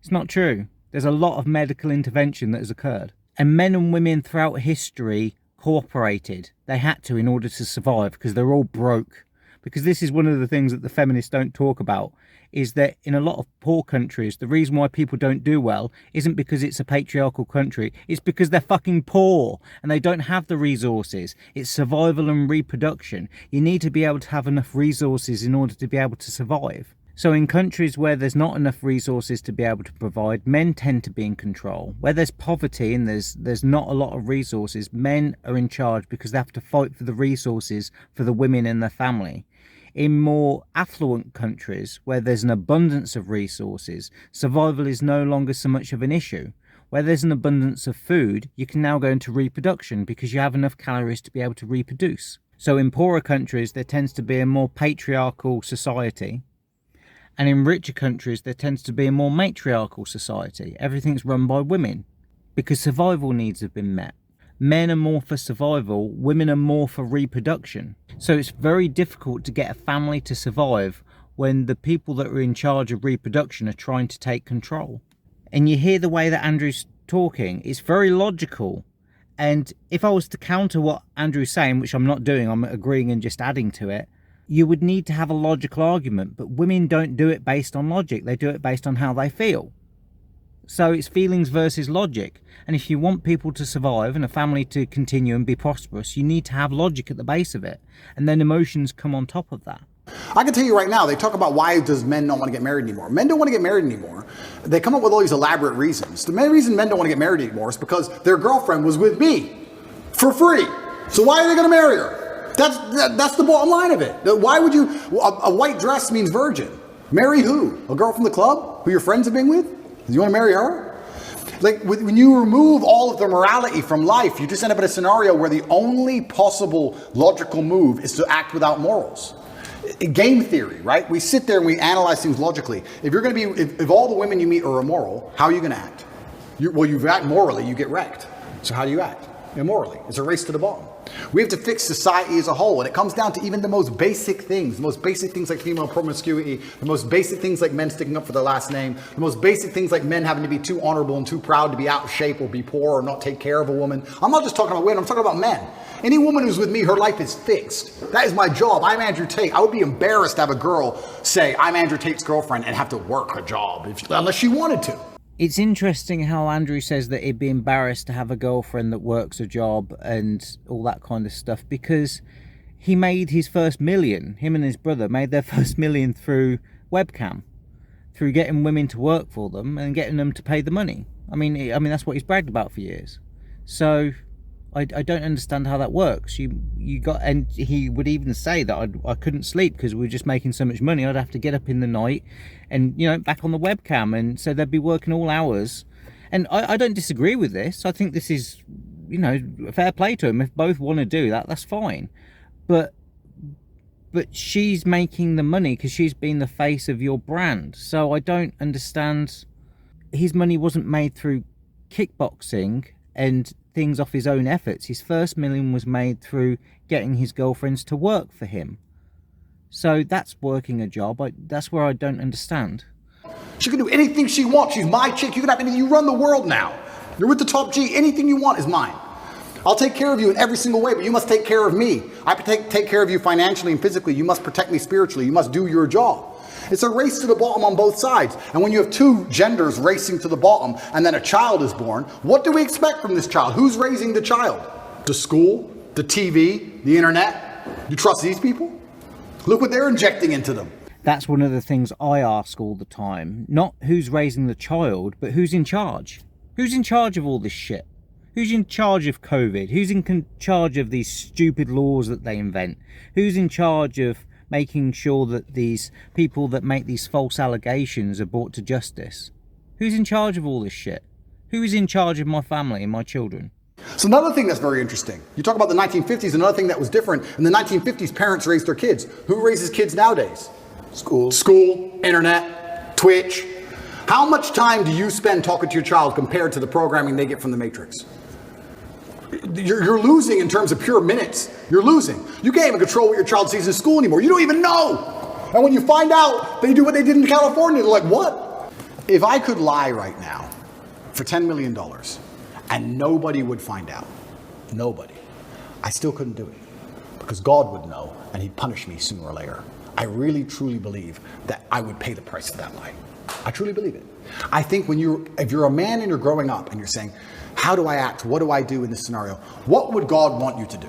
Speaker 1: It's not true. There's a lot of medical intervention that has occurred. And men and women throughout history cooperated. They had to in order to survive because they're all broke. Because this is one of the things that the feminists don't talk about, is that in a lot of poor countries, the reason why people don't do well isn't because it's a patriarchal country. It's because they're fucking poor and they don't have the resources. It's survival and reproduction. You need to be able to have enough resources in order to be able to survive. So in countries where there's not enough resources to be able to provide, men tend to be in control. Where there's poverty and there's not a lot of resources, men are in charge because they have to fight for the resources for the women in their family. In more affluent countries where there's an abundance of resources, survival is no longer so much of an issue. Where there's an abundance of food, you can now go into reproduction because you have enough calories to be able to reproduce. So in poorer countries, there tends to be a more patriarchal society. And in richer countries, there tends to be a more matriarchal society. Everything's run by women because survival needs have been met. Men are more for survival, women are more for reproduction. So it's very difficult to get a family to survive when the people that are in charge of reproduction are trying to take control. And you hear the way that Andrew's talking, it's very logical. And if I was to counter what Andrew's saying, which I'm not doing, I'm agreeing and just adding to it, you would need to have a logical argument, but women don't do it based on logic. They do it based on how they feel. So it's feelings versus logic. And if you want people to survive and a family to continue and be prosperous, you need to have logic at the base of it. And then emotions come on top of that.
Speaker 3: I can tell you right now, they talk about why does men not want to get married anymore. Men don't want to get married anymore. They come up with all these elaborate reasons. The main reason men don't want to get married anymore is because their girlfriend was with me for free. So why are they going to marry her? That's the bottom line of it. Why would you? A white dress means virgin. Marry who? A girl from the club who your friends have been with? Do you want to marry her? Like when you remove all of the morality from life, you just end up in a scenario where the only possible logical move is to act without morals. Game theory, right? We sit there and we analyze things logically. If you're going to be, if all the women you meet are immoral, how are you going to act? You act morally, you get wrecked. So how do you act? Immorally. It's a race to the bottom. We have to fix society as a whole, and it comes down to even the most basic things like female promiscuity, the most basic things like men sticking up for their last name, the most basic things like men having to be too honorable and too proud to be out of shape or be poor or not take care of a woman. I'm not just talking about women, I'm talking about men. Any woman who's with me, her life is fixed. That is my job. I'm Andrew Tate. I would be embarrassed to have a girl say, I'm Andrew Tate's girlfriend and have to work a job unless she wanted to.
Speaker 1: It's interesting how Andrew says that he'd be embarrassed to have a girlfriend that works a job and all that kind of stuff because he made his first million. Him and his brother made their first million through webcam, through getting women to work for them and getting them to pay the money. I mean that's what he's bragged about for years. So I don't understand how that works. And he would even say that I couldn't sleep because we were just making so much money. I'd have to get up in the night and, back on the webcam. And so they'd be working all hours. And I don't disagree with this. I think this is, fair play to them. If both want to do that, that's fine. But she's making the money because she's been the face of your brand. So I don't understand. His money wasn't made through kickboxing and things off his own efforts. His first million was made through getting his girlfriends to work for him. So that's working a job. That's where I don't understand.
Speaker 3: She can do anything she wants. She's my chick. You can have anything. You run the world now. You're with the top G. Anything you want is mine. I'll take care of you in every single way, but you must take care of me. I take care of you financially and physically. You must protect me spiritually. You must do your job. It's a race to the bottom on both sides. And when you have two genders racing to the bottom and then a child is born, what do we expect from this child? Who's raising the child? The school, the TV, the internet? You trust these people? Look what they're injecting into them.
Speaker 1: That's one of the things I ask all the time. Not who's raising the child, but who's in charge? Who's in charge of all this shit? Who's in charge of COVID? Who's in charge of these stupid laws that they invent? Who's in charge of making sure that these people that make these false allegations are brought to justice? Who's in charge of all this shit? Who is in charge of my family and my children?
Speaker 3: So another thing that's very interesting, you talk about the 1950s, another thing that was different. In the 1950s, parents raised their kids. Who raises kids nowadays? School, internet, Twitch. How much time do you spend talking to your child compared to the programming they get from the Matrix? You're losing in terms of pure minutes. You're losing. You can't even control what your child sees in school anymore. You don't even know. And when you find out they do what they did in California, they're like, what? If I could lie right now for $10 million and nobody would find out, nobody, I still couldn't do it because God would know and he'd punish me sooner or later. I really, truly believe that I would pay the price for that lie. I truly believe it. I think if you're a man and you're growing up and you're saying, how do I act? What do I do in this scenario? What would God want you to do?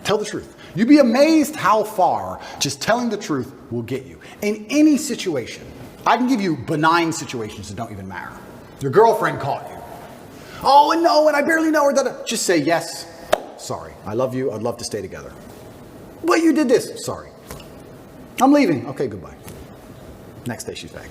Speaker 3: Tell the truth. You'd be amazed how far just telling the truth will get you. In any situation, I can give you benign situations that don't even matter. Your girlfriend caught you. Oh, and no, and I barely know her. Just say, yes, sorry. I love you. I'd love to stay together. Well, you did this. Sorry. I'm leaving. Okay, goodbye. Next day she's back.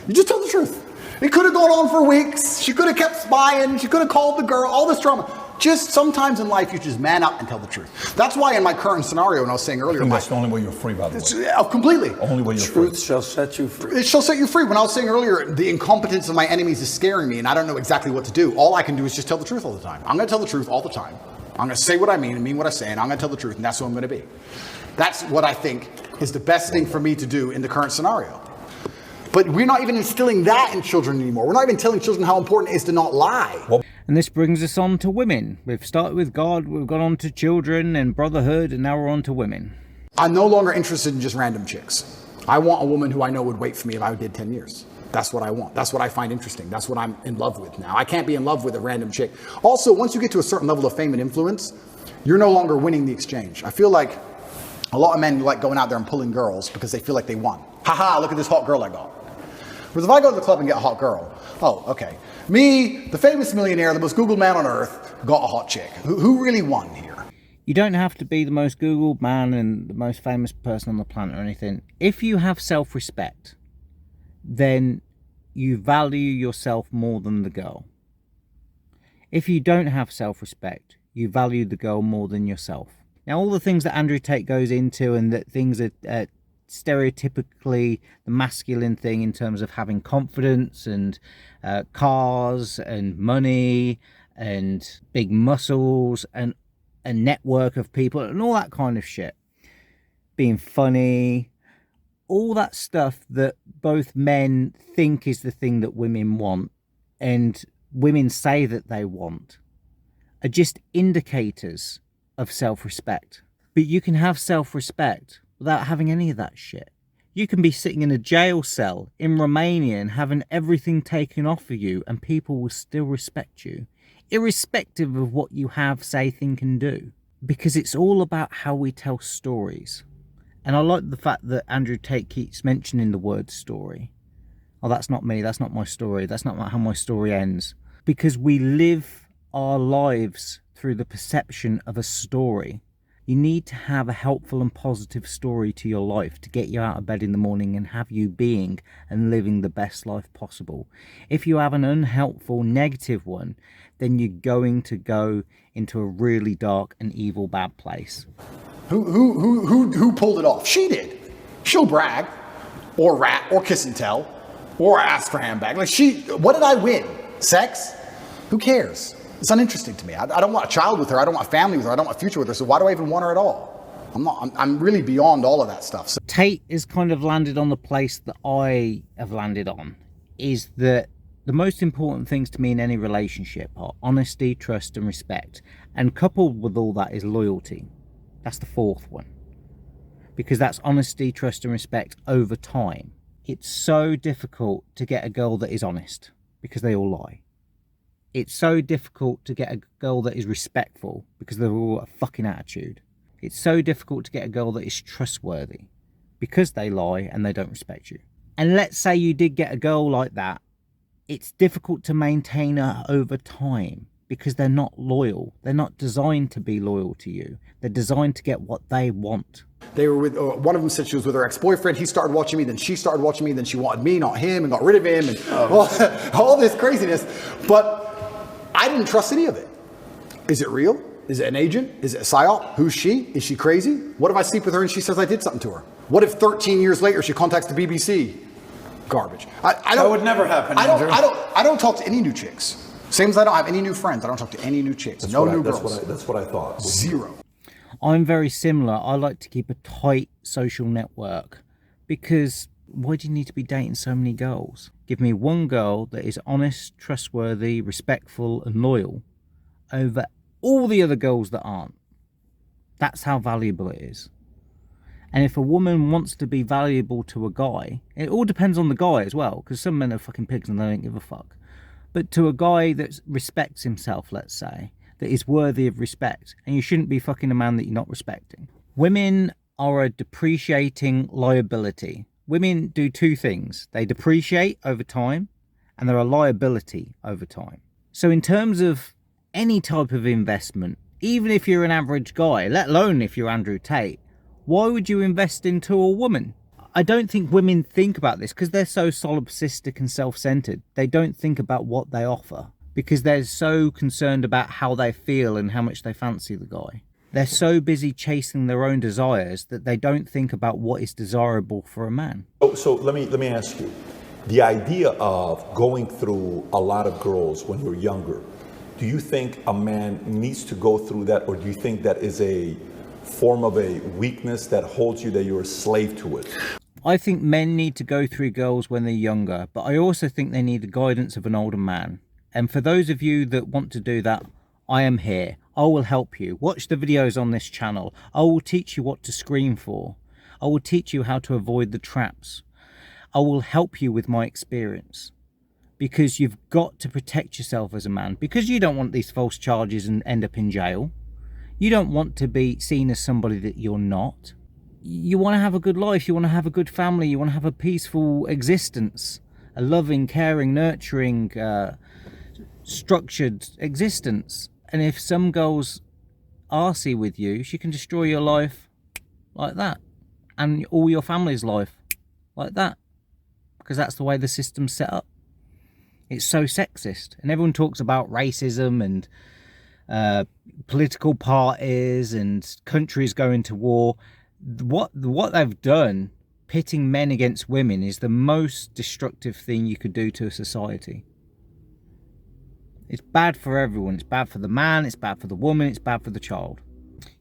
Speaker 3: You just tell the truth. It could have gone on for weeks. She could have kept spying. She could have called the girl, all this drama. Just sometimes in life, you just man up and tell the truth. That's why in my current scenario, and I was saying earlier,
Speaker 2: that's the only way you're free, by the way.
Speaker 3: Completely.
Speaker 2: Only way you're free.
Speaker 4: Truth shall set you free.
Speaker 3: It shall set you free. When I was saying earlier, the incompetence of my enemies is scaring me, and I don't know exactly what to do. All I can do is just tell the truth all the time. I'm going to tell the truth all the time. I'm going to say what I mean and mean what I say, and I'm going to tell the truth, and that's who I'm going to be. That's what I think is the best thing for me to do in the current scenario. But we're not even instilling that in children anymore. We're not even telling children how important it is to not lie.
Speaker 1: And this brings us on to women. We've started with God, we've gone on to children and brotherhood, and now we're on to women.
Speaker 3: I'm no longer interested in just random chicks. I want a woman who I know would wait for me if I did 10 years. That's what I want. That's what I find interesting. That's what I'm in love with now. I can't be in love with a random chick. Also, once you get to a certain level of fame and influence, you're no longer winning the exchange. I feel like a lot of men like going out there and pulling girls because they feel like they won. Haha, look at this hot girl I got. Whereas if I go to the club and get a hot girl, oh, okay. Me, the famous millionaire, the most Googled man on earth, got a hot chick. Who really won here?
Speaker 1: You don't have to be the most Googled man and the most famous person on the planet or anything. If you have self-respect, then you value yourself more than the girl. If you don't have self-respect, you value the girl more than yourself. Now, all the things that Andrew Tate goes into and that things are stereotypically the masculine thing in terms of having confidence and cars and money and big muscles and a network of people and all that kind of shit, being funny, all that stuff that both men think is the thing that women want and women say that they want, are just indicators of self-respect. But you can have self-respect without having any of that shit. You can be sitting in a jail cell in Romania and having everything taken off of you and people will still respect you, irrespective of what you have, say, think and do. Because it's all about how we tell stories. And I like the fact that Andrew Tate keeps mentioning the word story. Oh, that's not me, that's not my story, that's not how my story ends. Because we live our lives through the perception of a story. You need to have a helpful and positive story to your life to get you out of bed in the morning and have you being and living the best life possible. If you have an unhelpful, negative one, then you're going to go into a really dark and evil, bad place.
Speaker 3: Who pulled it off? She did. She'll brag, or rat, or kiss and tell, or ask for handbag. Like what did I win? Sex? Who cares? It's uninteresting to me. I don't want a child with her. I don't want a family with her. I don't want a future with her. So why do I even want her at all? I'm really beyond all of that stuff. So
Speaker 1: Tate has kind of landed on the place that I have landed on, is that the most important things to me in any relationship are honesty, trust, and respect. And coupled with all that is loyalty. That's the fourth one. Because that's honesty, trust, and respect over time. It's so difficult to get a girl that is honest, because they all lie. It's so difficult to get a girl that is respectful, because they're all a fucking attitude. It's so difficult to get a girl that is trustworthy, because they lie and they don't respect you. And let's say you did get a girl like that, it's difficult to maintain her over time, because they're not loyal. They're not designed to be loyal to you. They're designed to get what they want.
Speaker 3: they were with, one of them said she was with her ex-boyfriend. He started watching me, then she started watching me, then she wanted me, not him, and got rid of him, and all this craziness. But I didn't trust any of it. Is it real? Is it an agent? Is it a psyop? Who's she? Is she crazy? What if I sleep with her and she says I did something to her? What if 13 years later she contacts the BBC? Garbage. I don't,
Speaker 4: that would never happen.
Speaker 3: I don't talk to any new chicks. Same as I don't have any new friends. I don't talk to any new chicks. No new girls.
Speaker 2: That's what I thought.
Speaker 3: Zero.
Speaker 1: I'm very similar. I like to keep a tight social network, because why do you need to be dating so many girls? Give me one girl that is honest, trustworthy, respectful, and loyal over all the other girls that aren't. That's how valuable it is. And if a woman wants to be valuable to a guy, it all depends on the guy as well, because some men are fucking pigs and they don't give a fuck. But to a guy that respects himself, let's say, that is worthy of respect, and you shouldn't be fucking a man that you're not respecting. Women are a depreciating liability. Women do two things. They depreciate over time, and they're a liability over time. So in terms of any type of investment, even if you're an average guy, let alone if you're Andrew Tate, why would you invest into a woman? I don't think women think about this because they're so solipsistic and self-centered. They don't think about what they offer because they're so concerned about how they feel and how much they fancy the guy. They're so busy chasing their own desires that they don't think about what is desirable for a man.
Speaker 2: So let me ask you, the idea of going through a lot of girls when you're younger, do you think a man needs to go through that, or do you think that is a form of a weakness that holds you, that you're a slave to it?
Speaker 1: I think men need to go through girls when they're younger, but I also think they need the guidance of an older man. And for those of you that want to do that, I am here. I will help you. Watch the videos on this channel. I will teach you what to screen for. I will teach you how to avoid the traps. I will help you with my experience. Because you've got to protect yourself as a man. Because you don't want these false charges and end up in jail. You don't want to be seen as somebody that you're not. You want to have a good life. You want to have a good family. You want to have a peaceful existence. A loving, caring, nurturing, structured existence. And if some girl's arsey with you, she can destroy your life like that. And all your family's life like that. Because that's the way the system's set up. It's so sexist. And everyone talks about racism and political parties and countries going to war. What they've done, pitting men against women, is the most destructive thing you could do to a society. It's bad for everyone. It's bad for the man, it's bad for the woman, it's bad for the child.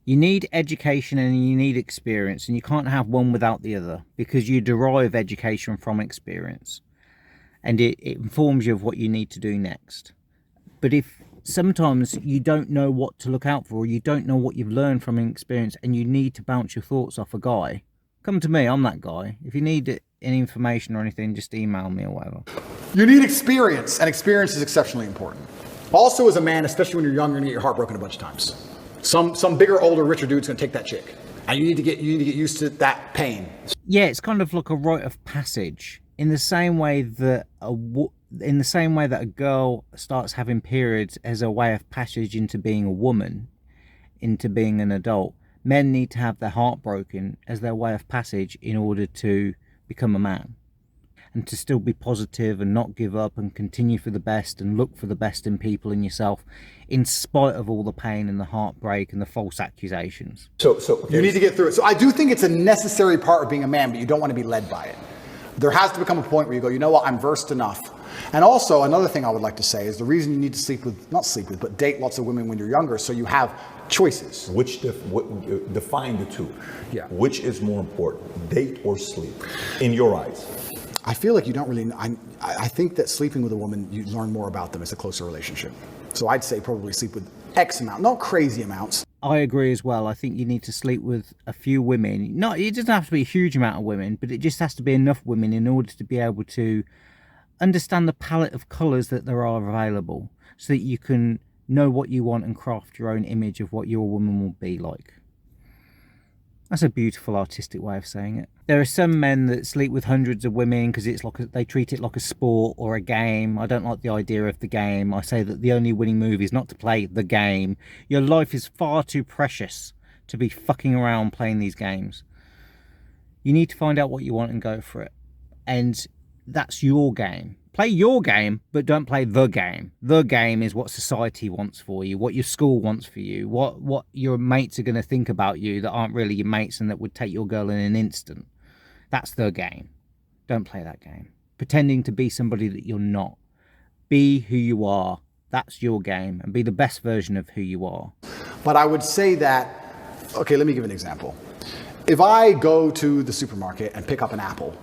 Speaker 1: You need education and you need experience, and you can't have one without the other, because you derive education from experience. And it informs you of what you need to do next. But if sometimes you don't know what to look out for, or you don't know what you've learned from an experience, and you need to bounce your thoughts off a guy, come to me. I'm that guy. If you need any information or anything, just email me or whatever.
Speaker 3: You need experience, and experience is exceptionally important. Also, as a man, especially when you're young, you're gonna get your heart broken a bunch of times. Some bigger, older, richer dude's gonna take that chick, and you need to get used to that pain.
Speaker 1: Yeah, it's kind of like a rite of passage. In the same way that a girl starts having periods as a way of passage into being a woman, into being an adult, men need to have their heart broken as their way of passage in order to become a man. And to still be positive and not give up and continue for the best and look for the best in people and yourself, in spite of all the pain and the heartbreak and the false accusations.
Speaker 2: So
Speaker 3: you need to get through it. So I do think it's a necessary part of being a man, but you don't want to be led by it. There has to become a point where you go, you know what, I'm versed enough And also, another thing I would like to say is the reason you need to but date lots of women when you're younger, so you have choices.
Speaker 2: Define the two.
Speaker 3: Yeah.
Speaker 2: Which is more important, date or sleep, in your eyes?
Speaker 3: I feel like you don't really, I think that sleeping with a woman, you learn more about them as a closer relationship. So I'd say probably sleep with X amount, not crazy amounts.
Speaker 1: I agree as well. I think you need to sleep with a few women. Not, it doesn't have to be a huge amount of women, but it just has to be enough women in order to be able to understand the palette of colours that there are available, so that you can know what you want and craft your own image of what your woman will be like. That's a beautiful artistic way of saying it. There are some men that sleep with hundreds of women because it's like they treat it like a sport or a game. I don't like the idea of the game. I say that the only winning move is not to play the game. Your life is far too precious to be fucking around playing these games. You need to find out what you want and go for it. And that's your game. Play your game, but don't play the game. The game is what society wants for you, what your school wants for you, what your mates are going to think about you that aren't really your mates and that would take your girl in an instant. That's the game. Don't play that game. Pretending to be somebody that you're not. Be who you are. That's your game. And be the best version of who you are.
Speaker 3: But I would say that, okay, let me give an example. If I go to the supermarket and pick up an apple,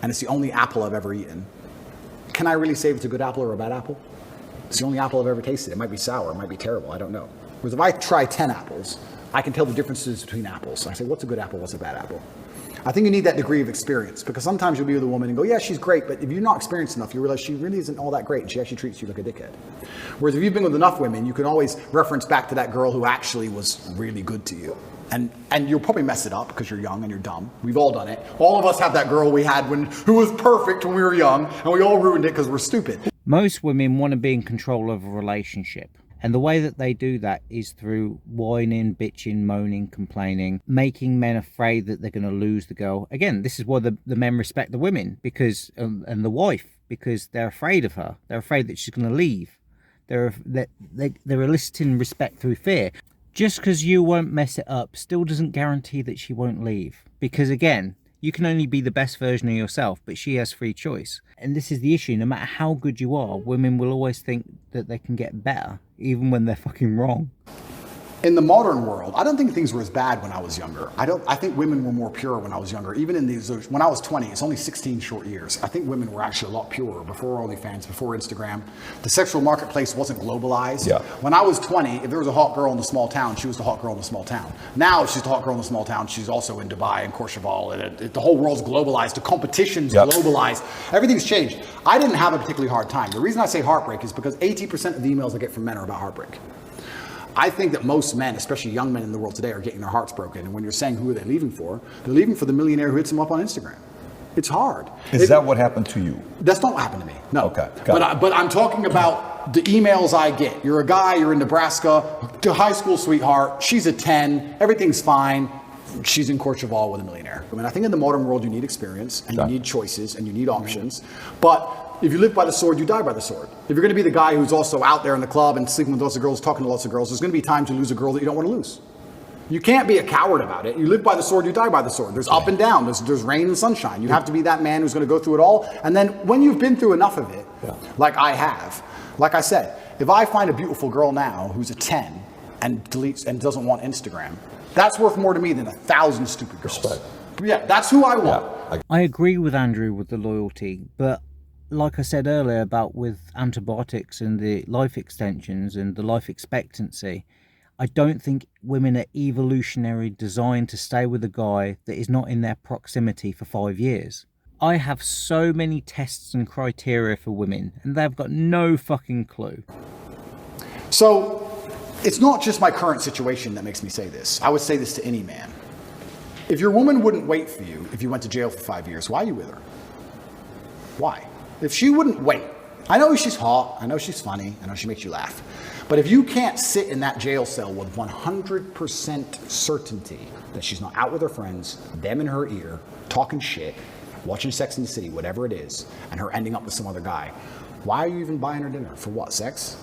Speaker 3: and it's the only apple I've ever eaten, can I really say if it's a good apple or a bad apple? It's the only apple I've ever tasted. It might be sour, it might be terrible, I don't know. Whereas if I try 10 apples, I can tell the differences between apples. I say, what's a good apple, what's a bad apple? I think you need that degree of experience, because sometimes you'll be with a woman and go, yeah, she's great, but if you're not experienced enough, you realize she really isn't all that great, and she actually treats you like a dickhead. Whereas if you've been with enough women, you can always reference back to that girl who actually was really good to you. And you'll probably mess it up because you're young and you're dumb. We've all done it. All of us have that girl we had who was perfect when we were young, and we all ruined it because we're stupid.
Speaker 1: Most women want to be in control of a relationship. And the way that they do that is through whining, bitching, moaning, complaining, making men afraid that they're going to lose the girl. Again, this is why the men respect the women, because and the wife, because they're afraid of her. They're afraid that she's going to leave. They're eliciting respect through fear. Just because you won't mess it up still doesn't guarantee that she won't leave. Because again, you can only be the best version of yourself, but she has free choice. And this is the issue. No matter how good you are, women will always think that they can get better, even when they're fucking wrong.
Speaker 3: In the modern world, I don't think things were as bad when I was younger. I think women were more pure when I was younger. Even when I was 20, it's only 16 short years. I think women were actually a lot purer before OnlyFans, before Instagram. The sexual marketplace wasn't globalized.
Speaker 2: Yeah.
Speaker 3: When I was 20, if there was a hot girl in the small town, she was the hot girl in the small town. Now, if she's the hot girl in the small town, she's also in Dubai and Courchevel. And the whole world's globalized. The competition's globalized. Everything's changed. I didn't have a particularly hard time. The reason I say heartbreak is because 80% of the emails I get from men are about heartbreak. I think that most men, especially young men in the world today, are getting their hearts broken. And when you're saying who are they leaving for, they're leaving for the millionaire who hits them up on Instagram. It's hard.
Speaker 2: Is that what happened to you?
Speaker 3: That's not what happened to me. No.
Speaker 2: Okay.
Speaker 3: But I'm talking about the emails I get. You're a guy, you're in Nebraska, to high school sweetheart, she's a 10, everything's fine. She's in Courchevel with a millionaire. I mean, I think in the modern world you need experience and you need choices and you need options. But if you live by the sword, you die by the sword. If you're going to be the guy who's also out there in the club and sleeping with lots of girls, talking to lots of girls, there's going to be times you lose a girl that you don't want to lose. You can't be a coward about it. You live by the sword, you die by the sword. There's up and down. There's rain and sunshine. You have to be that man who's going to go through it all. And then when you've been through enough of it, like I have, like I said, if I find a beautiful girl now who's a 10 and deletes and doesn't want Instagram, that's worth more to me than 1,000 stupid girls.
Speaker 2: Respect.
Speaker 3: Yeah, that's who I want.
Speaker 2: Yeah.
Speaker 1: I agree with Andrew with the loyalty, but like I said earlier about with antibiotics and the life extensions and the life expectancy, I don't think women are evolutionary designed to stay with a guy that is not in their proximity for 5 years. I have so many tests and criteria for women and they've got no fucking clue.
Speaker 3: So it's not just my current situation that makes me say this. I would say this to any man. If your woman wouldn't wait for you if you went to jail for 5 years, why are you with her? Why? If she wouldn't wait, I know she's hot, I know she's funny, I know she makes you laugh, but if you can't sit in that jail cell with 100% certainty that she's not out with her friends, them in her ear, talking shit, watching Sex and the City, whatever it is, and her ending up with some other guy, why are you even buying her dinner? For what, sex?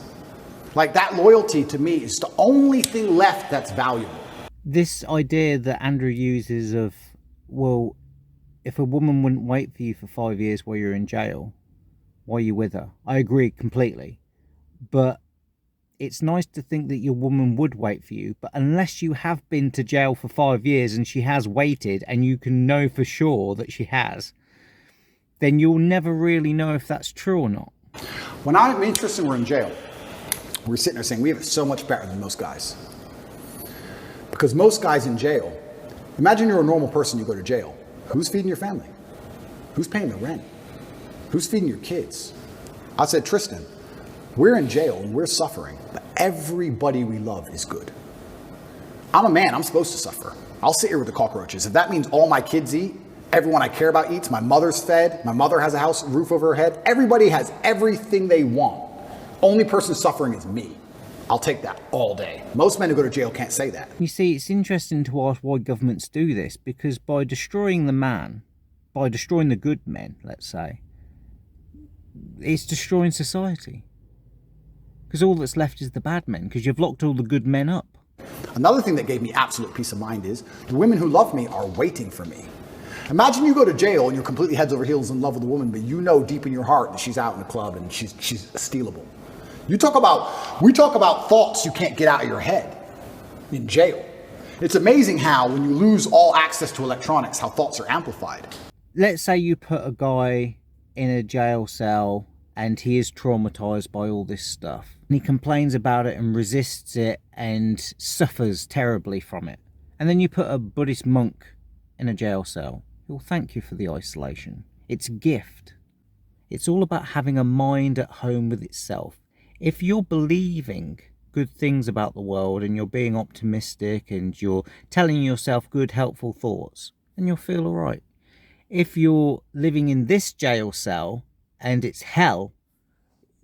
Speaker 3: Like, that loyalty to me is the only thing left that's valuable.
Speaker 1: This idea that Andrew uses of, well, if a woman wouldn't wait for you for 5 years while you're in jail, why you're with her. I agree completely. But it's nice to think that your woman would wait for you, but unless you have been to jail for 5 years and she has waited and you can know for sure that she has, then you'll never really know if that's true or not.
Speaker 3: When me and Tristan were in jail, we were sitting there saying we have it so much better than most guys. Because most guys in jail, imagine you're a normal person, you go to jail. Who's feeding your family? Who's paying the rent? Who's feeding your kids? I said, Tristan, we're in jail and we're suffering, but everybody we love is good. I'm a man, I'm supposed to suffer. I'll sit here with the cockroaches. If that means all my kids eat, everyone I care about eats, my mother's fed, my mother has a house, roof over her head, everybody has everything they want. Only person suffering is me. I'll take that all day. Most men who go to jail can't say that.
Speaker 1: You see, it's interesting to ask why governments do this, because by destroying the man, by destroying the good men, let's say, it's destroying society. Because all that's left is the bad men, because you've locked all the good men up.
Speaker 3: Another thing that gave me absolute peace of mind is the women who love me are waiting for me. Imagine you go to jail and you're completely heads over heels in love with a woman, but you know deep in your heart that she's out in the club and she's stealable. We talk about thoughts you can't get out of your head in jail. It's amazing how when you lose all access to electronics, how thoughts are amplified.
Speaker 1: Let's say you put a guy in a jail cell and he is traumatized by all this stuff. And he complains about it and resists it and suffers terribly from it. And then you put a Buddhist monk in a jail cell. He'll thank you for the isolation. It's a gift. It's all about having a mind at home with itself. If you're believing good things about the world and you're being optimistic and you're telling yourself good, helpful thoughts, then you'll feel all right. If you're living in this jail cell and it's hell,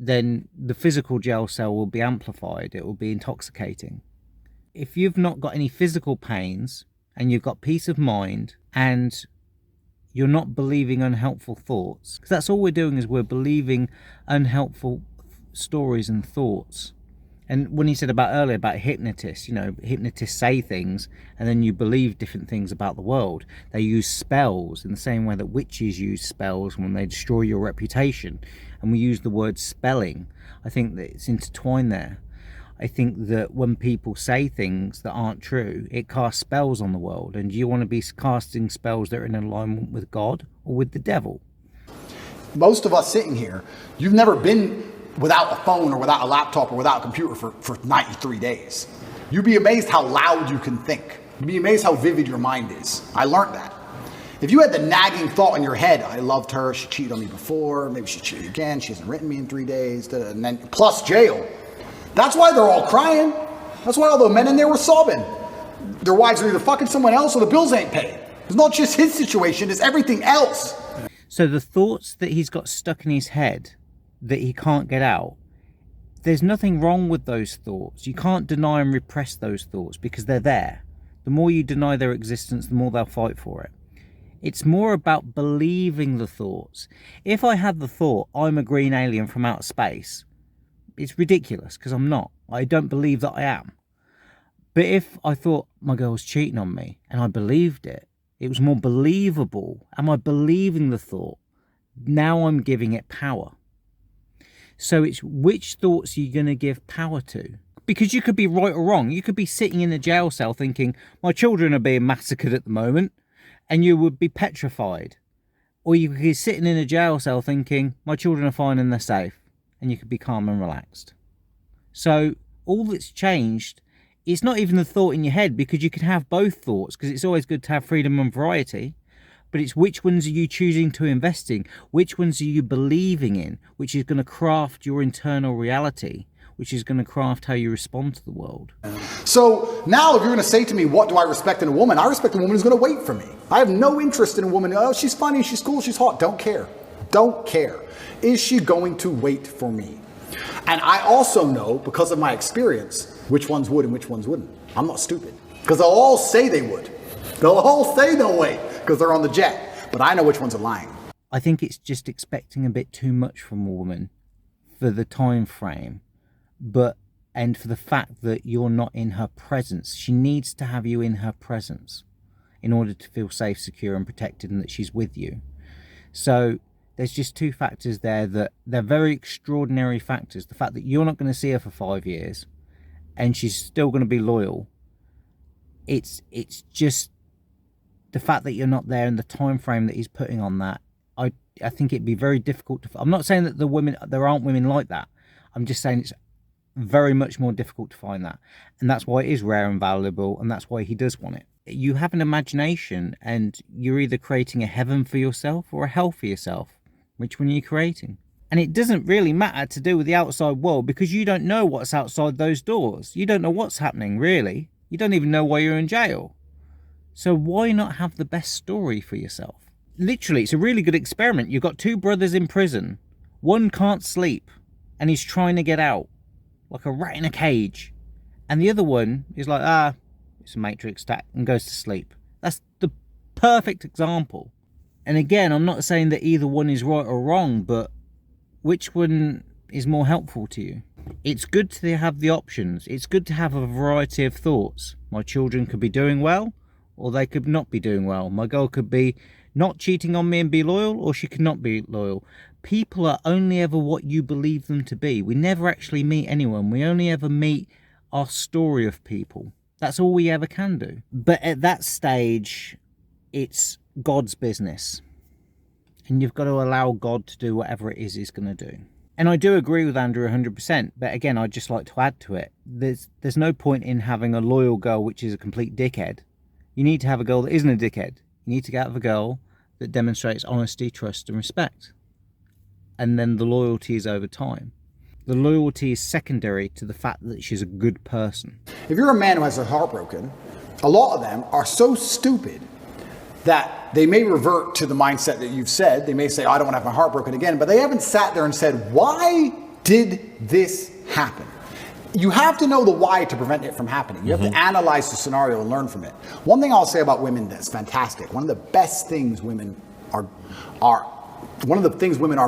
Speaker 1: then the physical jail cell will be amplified. It will be intoxicating. If you've not got any physical pains and you've got peace of mind and you're not believing unhelpful thoughts, because that's all we're doing is we're believing unhelpful stories and thoughts. And when he said about earlier about hypnotists, hypnotists say things and then you believe different things about the world. They use spells in the same way that witches use spells when they destroy your reputation. And we use the word spelling. I think that it's intertwined there. I think that when people say things that aren't true, it casts spells on the world. And do you want to be casting spells that are in alignment with God or with the devil?
Speaker 3: Most of us sitting here, you've never been without a phone or without a laptop or without a computer for 93 days. You'd be amazed how loud you can think. You'd be amazed how vivid your mind is. I learned that. If you had the nagging thought in your head, I loved her, she cheated on me before, maybe she cheated again, she hasn't written me in 3 days, and then plus jail. That's why they're all crying. That's why all the men in there were sobbing. Their wives are either fucking someone else or the bills ain't paid. It's not just his situation, it's everything else.
Speaker 1: So the thoughts that he's got stuck in his head that he can't get out, there's nothing wrong with those thoughts. You can't deny and repress those thoughts because they're there. The more you deny their existence, the more they'll fight for it. It's more about believing the thoughts. If I had the thought, I'm a green alien from outer space, it's ridiculous because I'm not. I don't believe that I am. But if I thought my girl's cheating on me and I believed it, it was more believable. Am I believing the thought? Now I'm giving it power. So it's which thoughts are you going to give power to? Because you could be right or wrong. You could be sitting in a jail cell thinking, my children are being massacred at the moment, and you would be petrified. Or you could be sitting in a jail cell thinking, my children are fine and they're safe, and you could be calm and relaxed. So all that's changed, it's not even the thought in your head, because you could have both thoughts, because it's always good to have freedom and variety. But it's which ones are you choosing to invest in? Which ones are you believing in? Which is going to craft your internal reality, which is going to craft how you respond to the world.
Speaker 3: So now if you're going to say to me, what do I respect in a woman? I respect a woman who's going to wait for me. I have no interest in a woman. Oh, she's funny, she's cool, she's hot. Don't care. Don't care. Is she going to wait for me? And I also know, because of my experience, which ones would and which ones wouldn't. I'm not stupid. Because they'll all say they would. They'll all say they'll wait because they're on the jet. But I know which ones are lying.
Speaker 1: I think it's just expecting a bit too much from a woman for the time frame, and for the fact that you're not in her presence. She needs to have you in her presence in order to feel safe, secure and protected, and that she's with you. So There's just two factors there that they're very extraordinary factors. The fact that you're not going to see her for 5 years and she's still going to be loyal. It's just the fact that you're not there and the time frame that he's putting on that. I think it'd be very difficult to... I'm not saying that there aren't women like that. I'm just saying it's very much more difficult to find that. And that's why it is rare and valuable, and that's why he does want it. You have an imagination, and you're either creating a heaven for yourself or a hell for yourself. Which one are you creating? And it doesn't really matter to do with the outside world, because you don't know what's outside those doors. You don't know what's happening, really. You don't even know why you're in jail. So why not have the best story for yourself? Literally, it's a really good experiment. You've got two brothers in prison. One can't sleep, and he's trying to get out, like a rat in a cage. And the other one is like, it's a matrix attack, and goes to sleep. That's the perfect example. And again, I'm not saying that either one is right or wrong, but which one is more helpful to you? It's good to have the options. It's good to have a variety of thoughts. My children could be doing well, or they could not be doing well. My girl could be not cheating on me and be loyal, or she could not be loyal. People are only ever what you believe them to be. We never actually meet anyone. We only ever meet our story of people. That's all we ever can do. But at that stage, it's God's business. And you've got to allow God to do whatever it is he's going to do. And I do agree with Andrew 100%. But again, I'd just like to add to it. There's no point in having a loyal girl which is a complete dickhead. You need to have a girl that isn't a dickhead. You need to get a girl that demonstrates honesty, trust and respect. And then the loyalty is over time. The loyalty is secondary to the fact that she's a good person.
Speaker 3: If you're a man who has their heart broken, a lot of them are so stupid that they may revert to the mindset that you've said. They may say, I don't want to have my heart broken again, but they haven't sat there and said, why did this happen? You have to know the why to prevent it from happening. You have to analyze the scenario and learn from it. One thing I'll say about women that's fantastic, one of the best things women are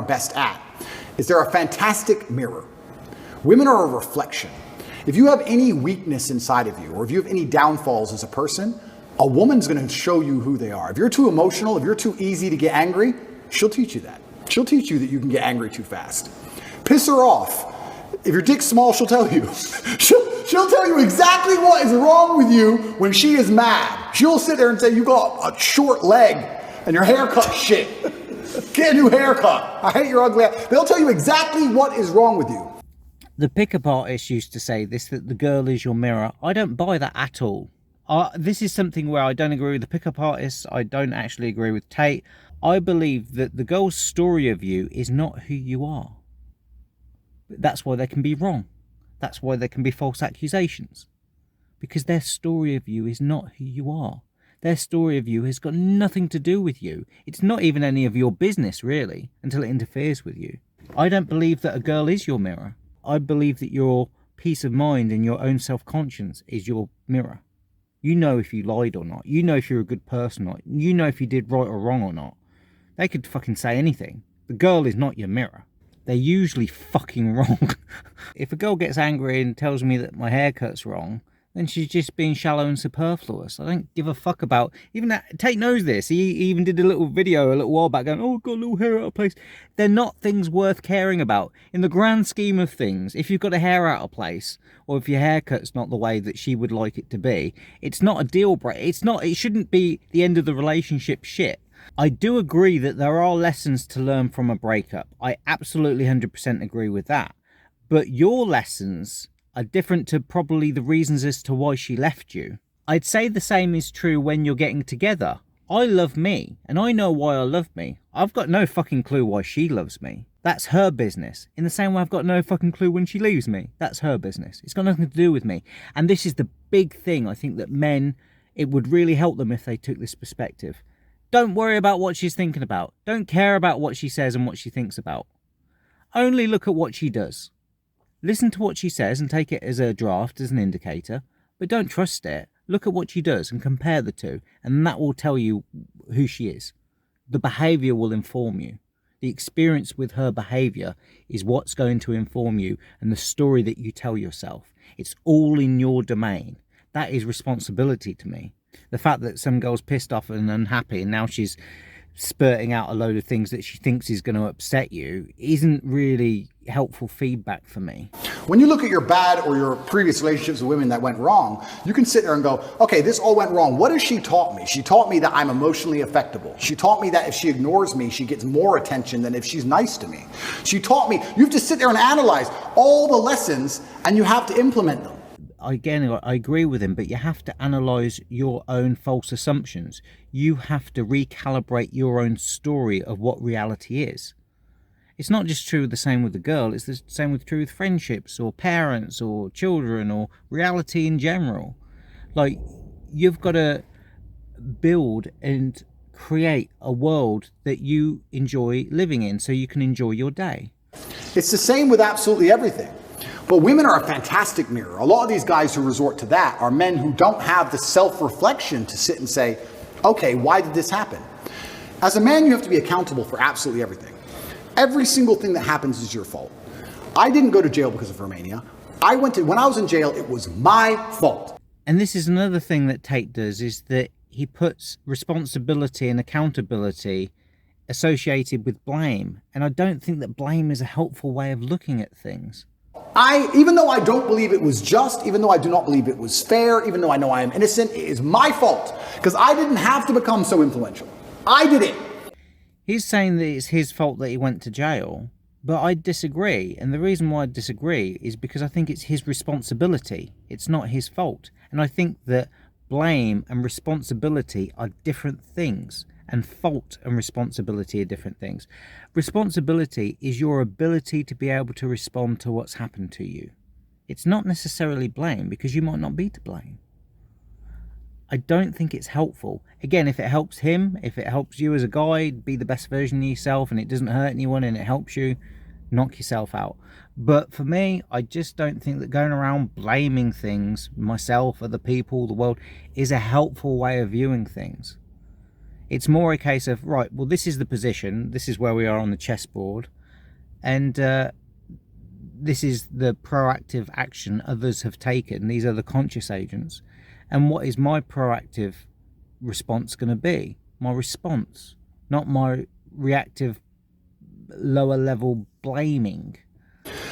Speaker 3: best at is they're a fantastic mirror. Women are a reflection. If you have any weakness inside of you, or if you have any downfalls as a person, a woman's going to show you who they are. If you're too emotional, if you're too easy to get angry, she'll teach you that. She'll teach you that you can get angry too fast. Piss her off. If your dick's small, she'll tell you. She'll tell you exactly what is wrong with you when she is mad. She'll sit there and say, you got a short leg and your haircut's shit. Get a new haircut. I hate your ugly ass. They'll tell you exactly what is wrong with you.
Speaker 1: The pickup artist used to say this, that the girl is your mirror. I don't buy that at all. This is something where I don't agree with the pickup artists. I don't actually agree with Tate. I believe that the girl's story of you is not who you are. That's why they can be wrong. That's why there can be false accusations. Because their story of you is not who you are. Their story of you has got nothing to do with you. It's not even any of your business, really, until it interferes with you. I don't believe that a girl is your mirror. I believe that your peace of mind and your own self-conscience is your mirror. You know if you lied or not. You know if you're a good person or not. You know if you did right or wrong or not. They could fucking say anything. The girl is not your mirror. They're usually fucking wrong. If a girl gets angry and tells me that my haircut's wrong, then she's just being shallow and superfluous. I don't give a fuck about... Even that, Tate knows this. He even did a little video a little while back going, oh, I've got a little hair out of place. They're not things worth caring about. In the grand scheme of things, if you've got a hair out of place, or if your haircut's not the way that she would like it to be, it's not a deal breaker. It shouldn't be the end of the relationship shit. I do agree that there are lessons to learn from a breakup. I absolutely 100% agree with that. But your lessons are different to probably the reasons as to why she left you. I'd say the same is true when you're getting together. I love me, and I know why I love me. I've got no fucking clue why she loves me. That's her business. In the same way I've got no fucking clue when she leaves me. That's her business. It's got nothing to do with me. And this is the big thing. I think that men, it would really help them if they took this perspective. Don't worry about what she's thinking about. Don't care about what she says and what she thinks about. Only look at what she does. Listen to what she says and take it as a draft, as an indicator, but don't trust it. Look at what she does and compare the two, and that will tell you who she is. The behaviour will inform you. The experience with her behaviour is what's going to inform you and the story that you tell yourself. It's all in your domain. That is responsibility to me. The fact that some girl's pissed off and unhappy and now she's spurting out a load of things that she thinks is going to upset you isn't really helpful feedback for me.
Speaker 3: When you look at your bad or your previous relationships with women that went wrong, you can sit there and go, okay, this all went wrong. What has she taught me? She taught me that I'm emotionally affectable. She taught me that if she ignores me, she gets more attention than if she's nice to me. She taught me, you have to sit there and analyze all the lessons and you have to implement them.
Speaker 1: Again, I agree with him, but you have to analyze your own false assumptions. You have to recalibrate your own story of what reality is. It's not just true the same with the girl, it's the same with true with friendships or parents or children or reality in general. Like, you've got to build and create a world that you enjoy living in so you can enjoy your day.
Speaker 3: It's the same with absolutely everything. But women are a fantastic mirror. A lot of these guys who resort to that are men who don't have the self-reflection to sit and say, okay, why did this happen? As a man, you have to be accountable for absolutely everything. Every single thing that happens is your fault. I didn't go to jail because of Romania. When I was in jail, it was my fault.
Speaker 1: And this is another thing that Tate does, is that he puts responsibility and accountability associated with blame. And I don't think that blame is a helpful way of looking at things.
Speaker 3: Even though I don't believe it was just, even though I do not believe it was fair, even though I know I am innocent, it is my fault because I didn't have to become so influential. I did it.
Speaker 1: He's saying that it's his fault that he went to jail, but I disagree. And the reason why I disagree is because I think it's his responsibility. It's not his fault. And I think that blame and responsibility are different things. And fault and responsibility are different things. Responsibility is your ability to be able to respond to what's happened to you. It's not necessarily blame, because you might not be to blame. I don't think it's helpful. Again, if it helps him, if it helps you as a guy be the best version of yourself and it doesn't hurt anyone and it helps you, knock yourself out. But for me, I just don't think that going around blaming things, myself, other people, the world, is a helpful way of viewing things. It's more a case of, right, well, this is the position, this is where we are on the chessboard, and this is the proactive action others have taken. These are the conscious agents. And what is my proactive response going to be? My response, not my reactive, lower level blaming.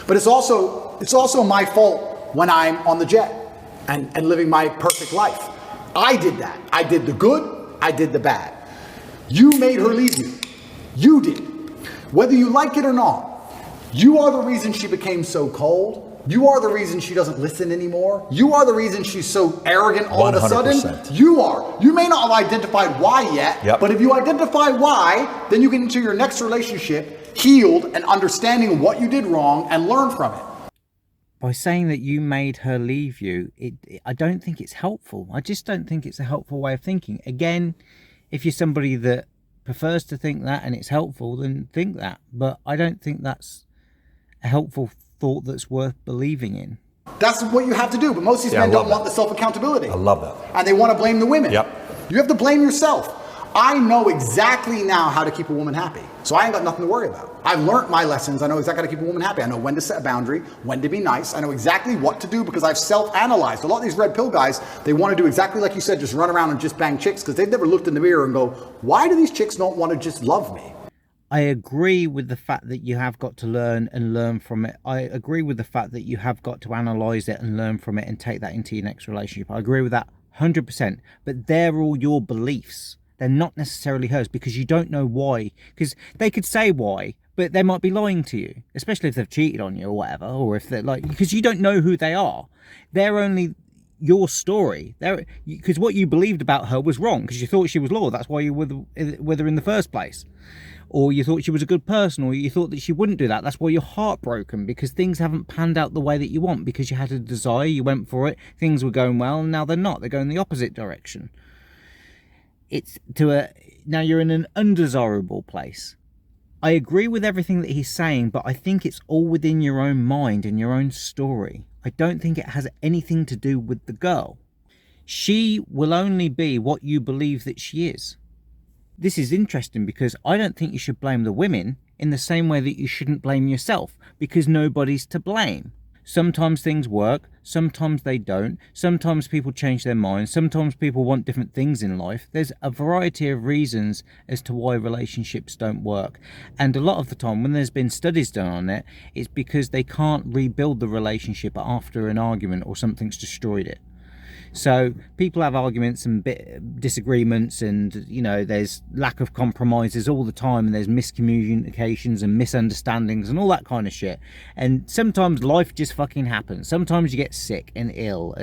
Speaker 3: But it's also my fault when I'm on the jet and living my perfect life. I did that. I did the good, I did the bad. You made her leave you. You did. Whether you like it or not, you are the reason she became so cold. You are the reason she doesn't listen anymore. You are the reason she's so arrogant all of a sudden.
Speaker 2: 100%.
Speaker 3: You are. You may not have identified why yet,
Speaker 2: Yep.
Speaker 3: but if you identify why, then you get into your next relationship healed and understanding what you did wrong and learn from it.
Speaker 1: By saying that you made her leave you, I don't think it's helpful. I just don't think it's a helpful way of thinking. Again, if you're somebody that prefers to think that and it's helpful, then think that. But I don't think that's a helpful thought that's worth believing in.
Speaker 3: That's what you have to do. But most of these men don't want the self-accountability.
Speaker 2: I love that.
Speaker 3: And they want to blame the women.
Speaker 2: Yep.
Speaker 3: You have to blame yourself. I know exactly now how to keep a woman happy. So I ain't got nothing to worry about. I've learned my lessons. I know exactly how to keep a woman happy. I know when to set a boundary, when to be nice. I know exactly what to do because I've self-analyzed. A lot of these red pill guys, they want to do exactly like you said, just run around and just bang chicks because they've never looked in the mirror and go, why do these chicks not want to just love me?
Speaker 1: I agree with the fact that you have got to learn from it. I agree with the fact that you have got to analyze it and learn from it and take that into your next relationship. I agree with that 100%. But they're all your beliefs. They're not necessarily hers because you don't know why. Because they could say why, but they might be lying to you, especially if they've cheated on you or whatever, or if they're like, because you don't know who they are. They're only your story. Because what you believed about her was wrong because you thought she was loyal. That's why you were with her in the first place. Or you thought she was a good person, or you thought that she wouldn't do that. That's why you're heartbroken, because things haven't panned out the way that you want, because you had a desire, you went for it, things were going well, and now they're not. They're going the opposite direction. Now you're in an undesirable place. I agree with everything that he's saying, but I think it's all within your own mind and your own story. I don't think it has anything to do with the girl. She will only be what you believe that she is. This is interesting because I don't think you should blame the women in the same way that you shouldn't blame yourself, because nobody's to blame. Sometimes things work, sometimes they don't. Sometimes people change their minds. Sometimes people want different things in life. There's a variety of reasons as to why relationships don't work. And a lot of the time, when there's been studies done on it, it's because they can't rebuild the relationship after an argument or something's destroyed it. So people have arguments and disagreements, and there's lack of compromises all the time, and there's miscommunications and misunderstandings and all that kind of shit. And sometimes life just fucking happens. Sometimes you get sick and ill,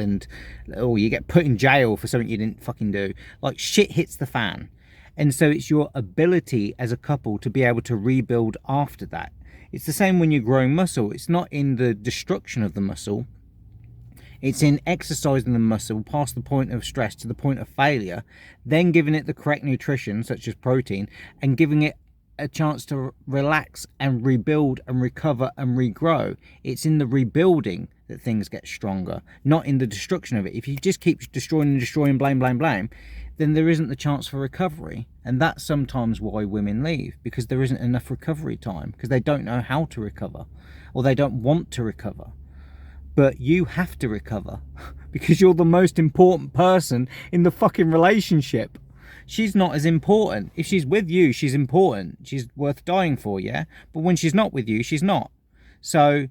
Speaker 1: or you get put in jail for something you didn't fucking do. Like, shit hits the fan. And so it's your ability as a couple to be able to rebuild after that. It's the same when you're growing muscle. It's not in the destruction of the muscle. It's in exercising the muscle past the point of stress to the point of failure, then giving it the correct nutrition, such as protein, and giving it a chance to relax and rebuild and recover and regrow. It's in the rebuilding that things get stronger, not in the destruction of it. If you just keep destroying and destroying, blame, then there isn't the chance for recovery. And that's sometimes why women leave, because there isn't enough recovery time, because they don't know how to recover, or they don't want to recover. But you have to recover because you're the most important person in the fucking relationship. She's not as important. If she's with you, she's important. She's worth dying for, yeah? But when she's not with you, she's not. So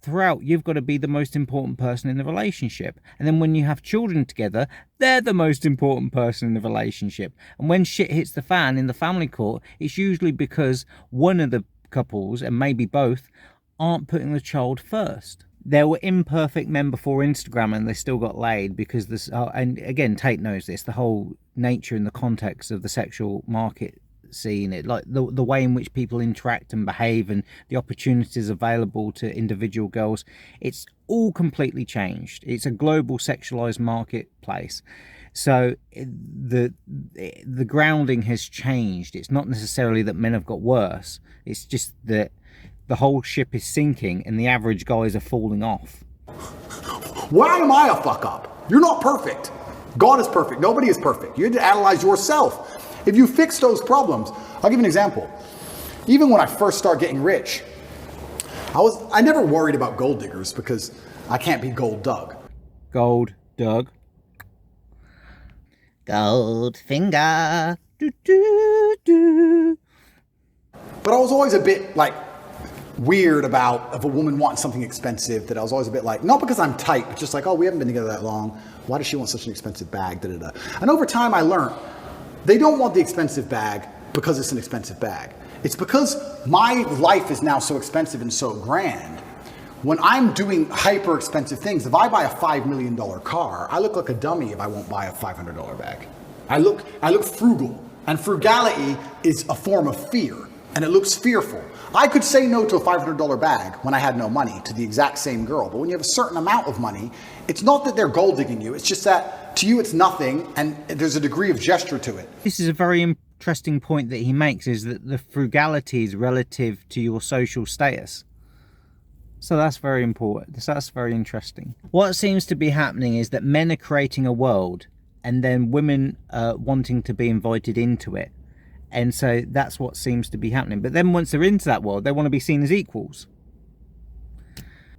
Speaker 1: throughout, you've got to be the most important person in the relationship. And then when you have children together, they're the most important person in the relationship. And when shit hits the fan in the family court, it's usually because one of the couples, and maybe both, aren't putting the child first. There were imperfect men before Instagram, and they still got laid because this. And again, Tate knows this. The whole nature and the context of the sexual market scene, like the way in which people interact and behave, and the opportunities available to individual girls, it's all completely changed. It's a global sexualized marketplace. So the grounding has changed. It's not necessarily that men have got worse. It's just that the whole ship is sinking and the average guys are falling off.
Speaker 3: Why am I a fuck up? You're not perfect. God is perfect. Nobody is perfect. You had to analyze yourself. If you fix those problems, I'll give you an example. Even when I first started getting rich, I never worried about gold diggers because I can't be gold dug.
Speaker 1: Gold dug. Gold finger. Do, do, do.
Speaker 3: But I was always a bit weird about if a woman wants something expensive, that I was always a bit not because I'm tight, but just we haven't been together that long. Why does she want such an expensive bag? Da, da, da. And over time I learned they don't want the expensive bag because it's an expensive bag. It's because my life is now so expensive and so grand. When I'm doing hyper expensive things, if I buy a $5 million car, I look like a dummy if I won't buy a $500 bag. I look frugal, and frugality is a form of fear, and it looks fearful. I could say no to a $500 bag when I had no money to the exact same girl. But when you have a certain amount of money, it's not that they're gold digging you. It's just that to you it's nothing, and there's a degree of gesture to it.
Speaker 1: This is a very interesting point that he makes, is that the frugality is relative to your social status. So that's very important. So that's very interesting. What seems to be happening is that men are creating a world, and then women are wanting to be invited into it. And so that's what seems to be happening. But then once they're into that world, they want to be seen as equals,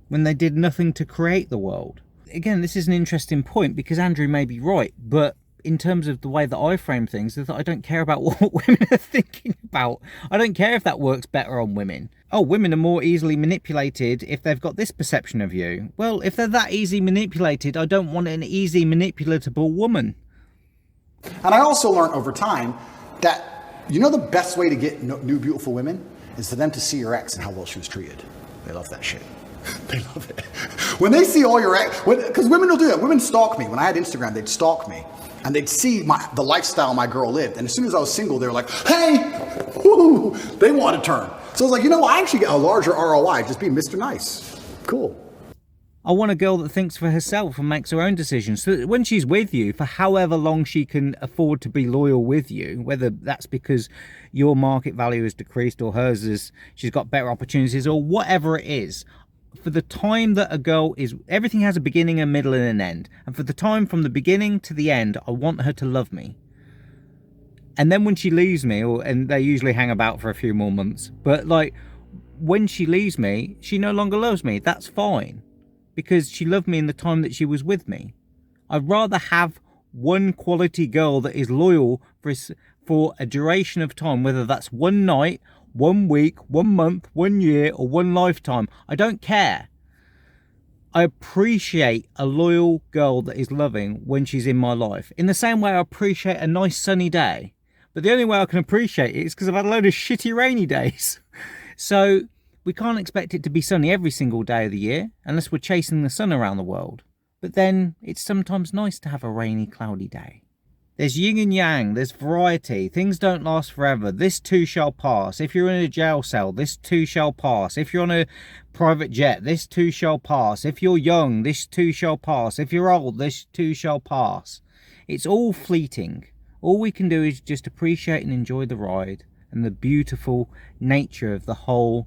Speaker 1: when they did nothing to create the world. Again, this is an interesting point, because Andrew may be right, but in terms of the way that I frame things, is that I don't care about what women are thinking about. I don't care if that works better on women. Oh, women are more easily manipulated if they've got this perception of you. Well, if they're that easy manipulated, I don't want an easy manipulatable woman.
Speaker 3: And I also learned over time that the best way to get new beautiful women is for them to see your ex and how well she was treated. They love that shit. They love it. When they see all your ex, because women will do that. Women stalk me. When I had Instagram, they'd stalk me. And they'd see the lifestyle my girl lived. And as soon as I was single, they were like, hey, woo, they want to turn. So I was like, I actually get a larger ROI just being Mr. Nice. Cool.
Speaker 1: I want a girl that thinks for herself and makes her own decisions, so that when she's with you, for however long she can afford to be loyal with you, whether that's because your market value has decreased or hers is, she's got better opportunities, or whatever it is, for the time that a girl is, everything has a beginning, a middle, and an end. And for the time from the beginning to the end, I want her to love me. And then when she leaves me, and they usually hang about for a few more months, but when she leaves me, she no longer loves me. That's fine. because she loved me in the time that she was with me. I'd rather have one quality girl that is loyal for a duration of time, whether that's one night, 1 week, 1 month, 1 year, or 1 lifetime. I don't care. I appreciate a loyal girl that is loving when she's in my life. In the same way I appreciate a nice sunny day. But the only way I can appreciate it is because I've had a load of shitty rainy days. So we can't expect it to be sunny every single day of the year unless we're chasing the sun around the world. But then it's sometimes nice to have a rainy, cloudy day. There's yin and yang, there's variety. Things don't last forever. This too shall pass. If you're in a jail cell, this too shall pass. If you're on a private jet, this too shall pass. If you're young, this too shall pass. If you're old, this too shall pass. It's all fleeting. All we can do is just appreciate and enjoy the ride and the beautiful nature of the whole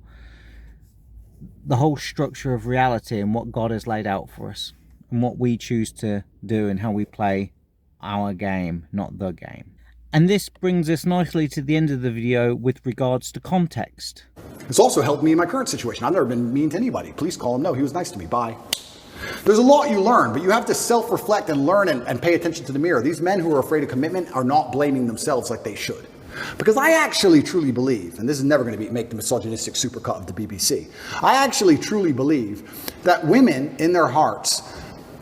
Speaker 1: structure of reality and what God has laid out for us and what we choose to do and how we play our game, not the game. And this brings us nicely to the end of the video with regards to context.
Speaker 3: It's also helped me in my current situation. I've never been mean to anybody. Please call him. No, he was nice to me. Bye. There's a lot you learn, but you have to self-reflect and learn and pay attention to the mirror. These men who are afraid of commitment are not blaming themselves like they should. Because I actually truly believe, and this is never going to make the misogynistic supercut of the BBC, I actually truly believe that women in their hearts,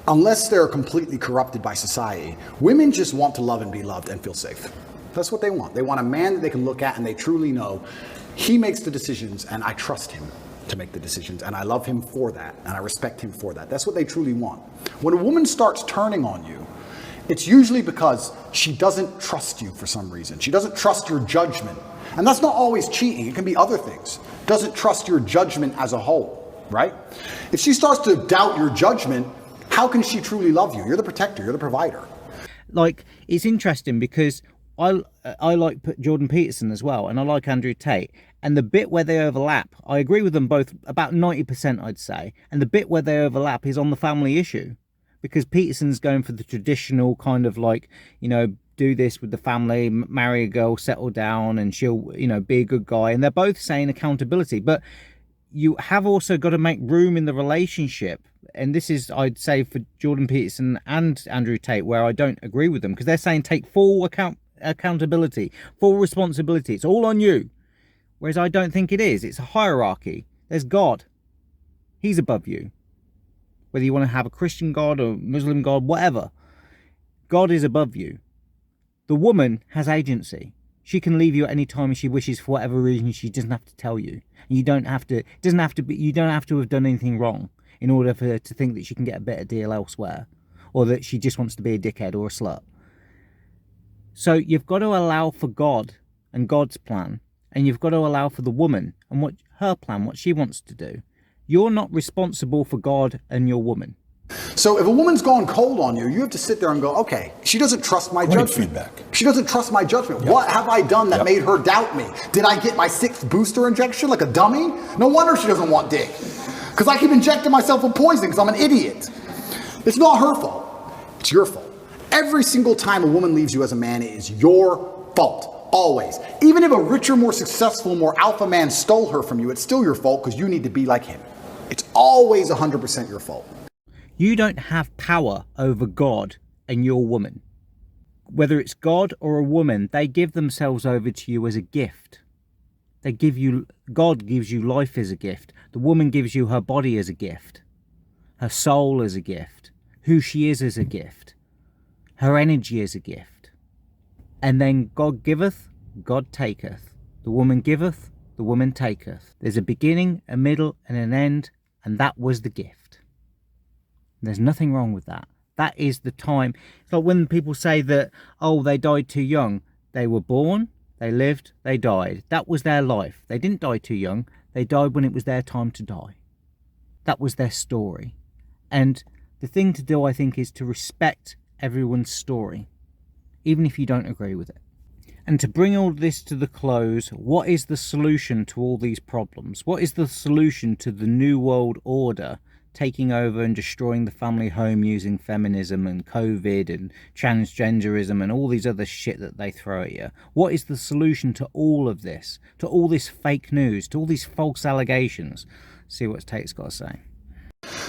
Speaker 3: unless they're completely corrupted by society, women just want to love and be loved and feel safe. That's what they want. They want a man that they can look at and they truly know he makes the decisions and I trust him to make the decisions and I love him for that and I respect him for that. That's what they truly want. When a woman starts turning on you, it's usually because she doesn't trust you for some reason. She doesn't trust your judgment. And that's not always cheating. It can be other things. Doesn't trust your judgment as a whole, right? If she starts to doubt your judgment, how can she truly love you? You're the protector. You're the provider.
Speaker 1: Like, it's interesting because I like Jordan Peterson as well, and I like Andrew Tate. And the bit where they overlap, I agree with them both about 90%, I'd say. And the bit where they overlap is on the family issue. Because Peterson's going for the traditional kind of like, you know, do this with the family, marry a girl, settle down, and she'll, you know, be a good guy. And they're both saying accountability. But you have also got to make room in the relationship. And this is, I'd say, for Jordan Peterson and Andrew Tate, where I don't agree with them. Because they're saying take full accountability, full responsibility. It's all on you. Whereas I don't think it is. It's a hierarchy. There's God. He's above you. Whether you want to have a Christian God or Muslim God, whatever. God is above you. The woman has agency. She can leave you at any time if she wishes for whatever reason. She doesn't have to tell you. And you don't have to, it doesn't have to be, you don't have to have done anything wrong in order for her to think that she can get a better deal elsewhere. Or that she just wants to be a dickhead or a slut. So you've got to allow for God and God's plan. And you've got to allow for the woman and what her plan, what she wants to do. You're not responsible for God and your woman.
Speaker 3: So if a woman's gone cold on you, you have to sit there and go, okay, she doesn't trust my judgment.
Speaker 2: Feedback.
Speaker 3: She doesn't trust my judgment. Yep. What have I done that made her doubt me? Did I get my 6th booster injection like a dummy? No wonder she doesn't want dick. Because I keep injecting myself with poison because I'm an idiot. It's not her fault. It's your fault. Every single time a woman leaves you as a man, it is your fault. Always. Even if a richer, more successful, more alpha man stole her from you, it's still your fault because you need to be like him. It's always 100% your fault.
Speaker 1: You don't have power over God and your woman. Whether it's God or a woman, they give themselves over to you as a gift. God gives you life as a gift. The woman gives you her body as a gift. Her soul as a gift. Who she is as a gift. Her energy as a gift. And then God giveth, God taketh. The woman giveth, the woman taketh. There's a beginning, a middle, and an end, and that was the gift. There's nothing wrong with that. That is the time. It's like when people say that, oh, they died too young. They were born, they lived, they died. That was their life. They didn't die too young. They died when it was their time to die. That was their story. And the thing to do, I think, is to respect everyone's story, even if you don't agree with it. And to bring all this to the close, what is the solution to all these problems? What is the solution to the New World Order taking over and destroying the family home using feminism and COVID and transgenderism and all these other shit that they throw at you? What is the solution to all of this? To all this fake news? To all these false allegations? See what Tate's got to say.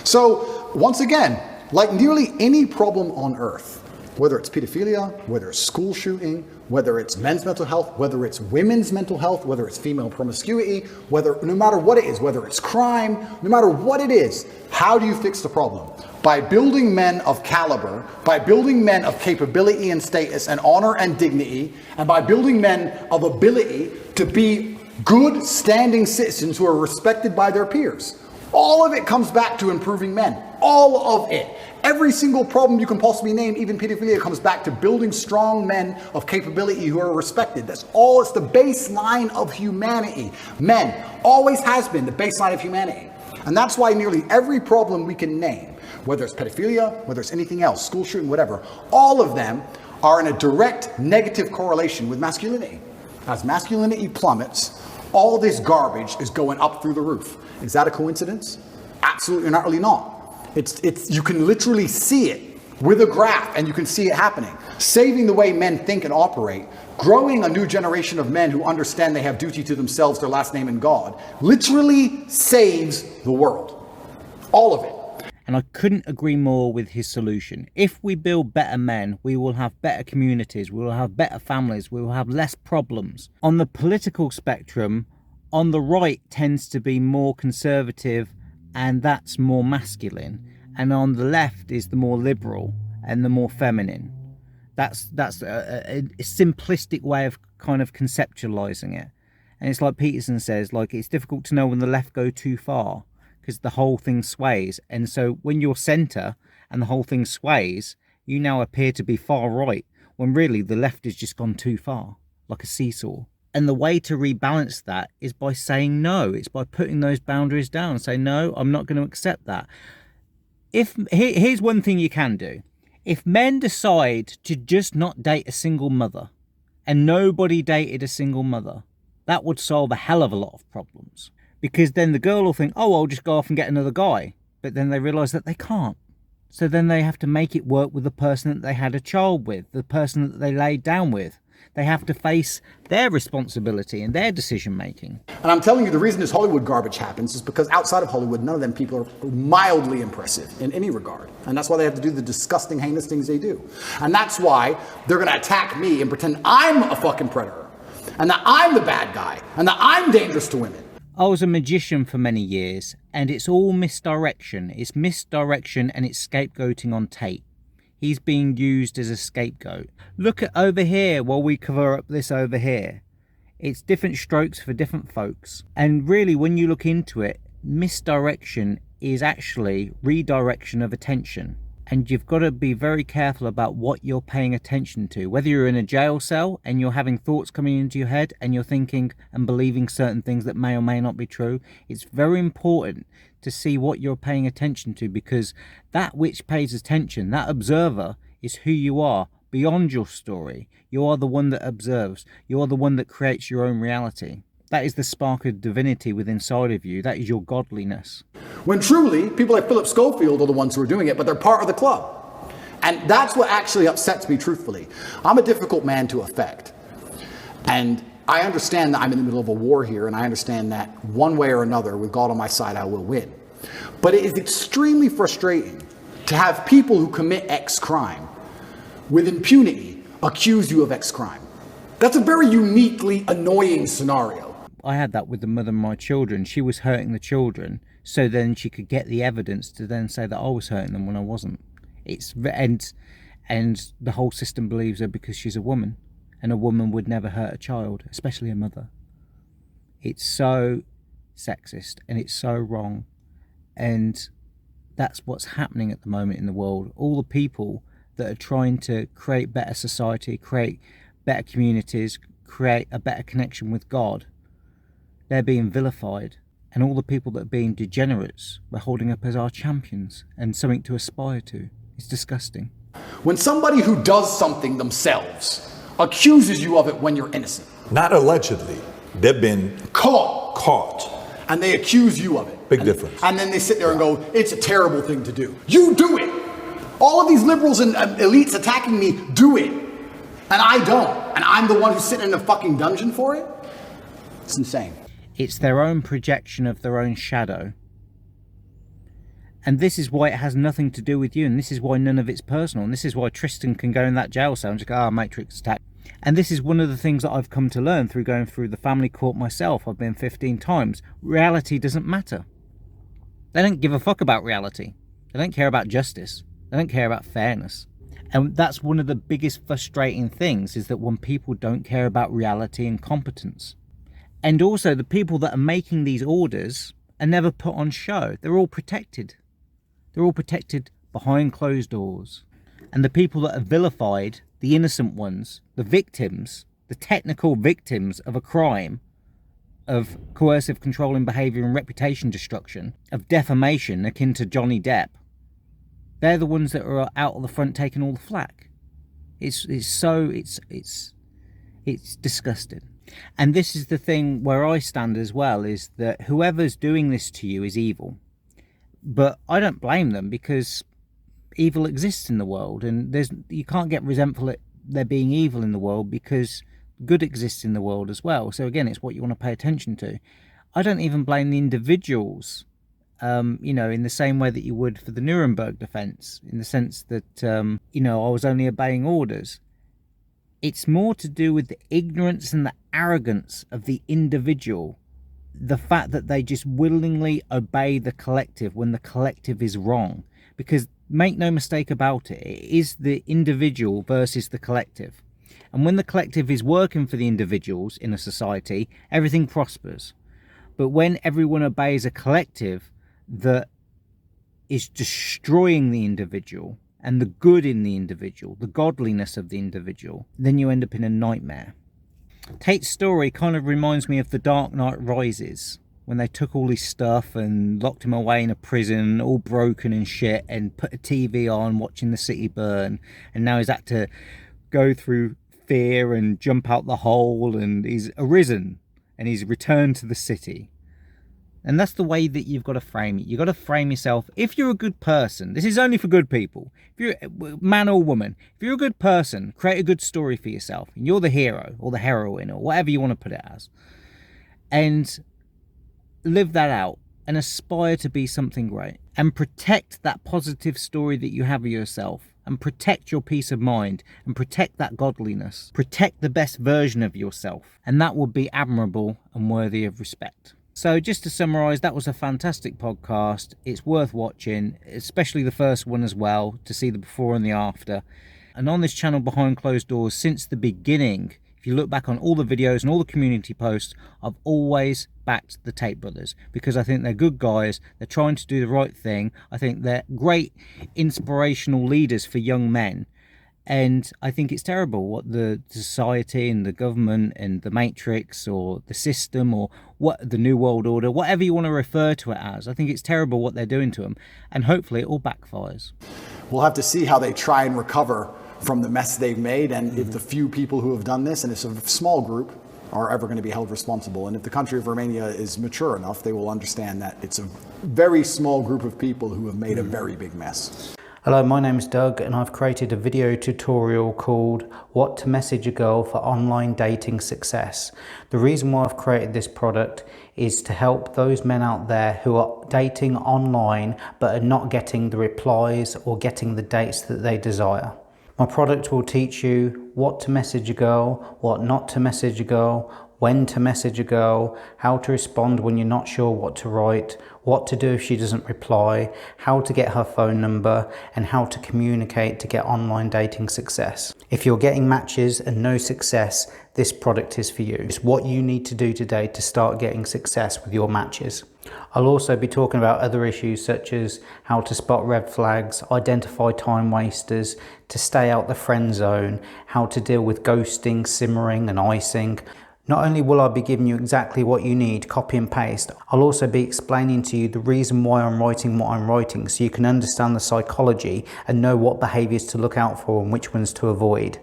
Speaker 3: So once again, like nearly any problem on earth, whether it's pedophilia, whether it's school shooting, whether it's men's mental health, whether it's women's mental health, whether it's female promiscuity, no matter what it is, whether it's crime, no matter what it is, how do you fix the problem? By building men of caliber, by building men of capability and status and honor and dignity, and by building men of ability to be good standing citizens who are respected by their peers. All of it comes back to improving men. All of it. Every single problem you can possibly name, even pedophilia, comes back to building strong men of capability who are respected. That's all. It's the baseline of humanity. Men always has been the baseline of humanity. And that's why nearly every problem we can name, whether it's pedophilia, whether it's anything else, school shooting, whatever, all of them are in a direct negative correlation with masculinity. As masculinity plummets, all this garbage is going up through the roof. Is that a coincidence? Absolutely not, really not. It's you can literally see it with a graph, and you can see it happening. Saving the way men think and operate, growing a new generation of men who understand they have duty to themselves, their last name, and God, literally saves the world. All of it.
Speaker 1: And I couldn't agree more with his solution. If we build better men, we will have better communities, we will have better families, we will have less problems. On the political spectrum, on the right tends to be more conservative, and that's more masculine. And on the left is the more liberal and the more feminine. That's a simplistic way of kind of conceptualizing it. And it's like Peterson says, like, it's difficult to know when the left go too far, because the whole thing sways. And so when you're centre and the whole thing sways, you now appear to be far right, when really the left has just gone too far, like a seesaw. And the way to rebalance that is by saying no. It's by putting those boundaries down. Say, no, I'm not going to accept that. Here's one thing you can do. If men decide to just not date a single mother, and nobody dated a single mother, that would solve a hell of a lot of problems. Because then the girl will think, oh, I'll just go off and get another guy. But then they realise that they can't. So then they have to make it work with the person that they had a child with, the person that they laid down with. They have to face their responsibility and their decision making.
Speaker 3: And I'm telling you, the reason this Hollywood garbage happens is because outside of Hollywood, none of them people are mildly impressive in any regard. And that's why they have to do the disgusting, heinous things they do. And that's why they're going to attack me and pretend I'm a fucking predator, and that I'm the bad guy, and that I'm dangerous to women.
Speaker 1: I was a magician for many years, and it's all misdirection. It's misdirection and it's scapegoating on Tate. He's being used as a scapegoat. Look at over here while we cover up this over here. It's different strokes for different folks. And really, when you look into it, misdirection is actually redirection of attention. And you've got to be very careful about what you're paying attention to. Whether you're in a jail cell and you're having thoughts coming into your head and you're thinking and believing certain things that may or may not be true, it's very important to see what you're paying attention to, because that which pays attention, that observer, is who you are beyond your story. You are the one that observes. You are the one that creates your own reality. That is the spark of divinity within inside of you. That is your godliness.
Speaker 3: When truly, people like Philip Schofield are the ones who are doing it, but they're part of the club. And that's what actually upsets me, truthfully. I'm a difficult man to affect. And I understand that I'm in the middle of a war here, and I understand that one way or another, with God on my side, I will win. But it is extremely frustrating to have people who commit X crime with impunity accuse you of X crime. That's a very uniquely annoying scenario.
Speaker 1: I had that with the mother of my children. She was hurting the children, so then she could get the evidence to then say that I was hurting them when I wasn't. And the whole system believes her because she's a woman, and a woman would never hurt a child, especially a mother. It's so sexist and it's so wrong, and that's what's happening at the moment in the world. All the people that are trying to create better society, create better communities, create a better connection with God, they're being vilified. And all the people that are being degenerates, we're holding up as our champions and something to aspire to. It's disgusting.
Speaker 3: When somebody who does something themselves accuses you of it when you're innocent.
Speaker 2: Not allegedly. They've been caught.
Speaker 3: And they accuse you of it.
Speaker 2: Big difference.
Speaker 3: And then they sit there and go, it's a terrible thing to do. You do it. All of these liberals and elites attacking me do it. And I don't. And I'm the one who's sitting in a fucking dungeon for it? It's insane.
Speaker 1: It's their own projection of their own shadow. And this is why it has nothing to do with you, and this is why none of it's personal, and this is why Tristan can go in that jail cell and just go, Matrix attack. And this is one of the things that I've come to learn through going through the family court myself. I've been 15 times. Reality doesn't matter. They don't give a fuck about reality. They don't care about justice. They don't care about fairness. And that's one of the biggest frustrating things, is that when people don't care about reality and competence. And also the people that are making these orders are never put on show. They're all protected. They're all protected behind closed doors. And the people that are vilified, the innocent ones, the victims, the technical victims of a crime, of coercive controlling behaviour and reputation destruction, of defamation akin to Johnny Depp, they're the ones that are out of the front taking all the flack. It's disgusting. And this is the thing where I stand as well, is that whoever's doing this to you is evil. But I don't blame them, because evil exists in the world, and you can't get resentful at there being evil in the world, because good exists in the world as well. So again, it's what you want to pay attention to. I don't even blame the individuals, in the same way that you would for the Nuremberg defense, in the sense that, I was only obeying orders. It's more to do with the ignorance and the arrogance of the individual. The fact that they just willingly obey the collective when the collective is wrong. Because make no mistake about it, it is the individual versus the collective. And when the collective is working for the individuals in a society, everything prospers. But when everyone obeys a collective that is destroying the individual and the good in the individual, the godliness of the individual, then you end up in a nightmare. Tate's story kind of reminds me of The Dark Knight Rises, when they took all his stuff and locked him away in a prison, all broken and shit, and put a TV on watching the city burn, and now he's had to go through fear and jump out the hole, and he's arisen and he's returned to the city. And that's the way that you've got to frame it. You've got to frame yourself. If you're a good person, this is only for good people. If you're man or woman, if you're a good person, create a good story for yourself. And you're the hero or the heroine or whatever you want to put it as. And live that out and aspire to be something great. And protect that positive story that you have of yourself. And protect your peace of mind. And protect that godliness. Protect the best version of yourself. And that would be admirable and worthy of respect. So just to summarise, that was a fantastic podcast. It's worth watching, especially the first one as well, to see the before and the after. And on this channel Behind Closed Doors, since the beginning, if you look back on all the videos and all the community posts, I've always backed the Tate brothers, because I think they're good guys. They're trying to do the right thing. I think they're great inspirational leaders for young men. And I think it's terrible what the society and the government and the Matrix or the system or what the New World Order, whatever you want to refer to it as, I think it's terrible what they're doing to them. And hopefully it all backfires.
Speaker 3: We'll have to see how they try and recover from the mess they've made, and if the few people who have done this, and it's a small group, are ever going to be held responsible. And if the country of Romania is mature enough, they will understand that it's a very small group of people who have made a very big mess.
Speaker 5: Hello, my name is Doug, and I've created a video tutorial called What to Message a Girl for Online Dating Success. The reason why I've created this product is to help those men out there who are dating online but are not getting the replies or getting the dates that they desire. My product will teach you what to message a girl, what not to message a girl, when to message a girl, how to respond when you're not sure what to write, what to do if she doesn't reply, how to get her phone number, and how to communicate to get online dating success. If you're getting matches and no success, this product is for you. It's what you need to do today to start getting success with your matches. I'll also be talking about other issues such as how to spot red flags, identify time wasters, to stay out the friend zone, how to deal with ghosting, simmering and icing. Not only will I be giving you exactly what you need, copy and paste, I'll also be explaining to you the reason why I'm writing what I'm writing, so you can understand the psychology and know what behaviours to look out for and which ones to avoid.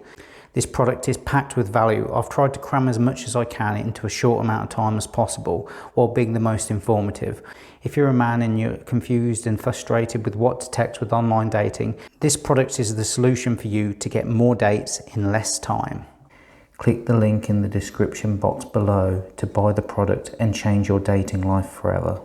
Speaker 5: This product is packed with value. I've tried to cram as much as I can into a short amount of time as possible while being the most informative. If you're a man and you're confused and frustrated with what to text with online dating, this product is the solution for you to get more dates in less time. Click the link in the description box below to buy the product and change your dating life forever.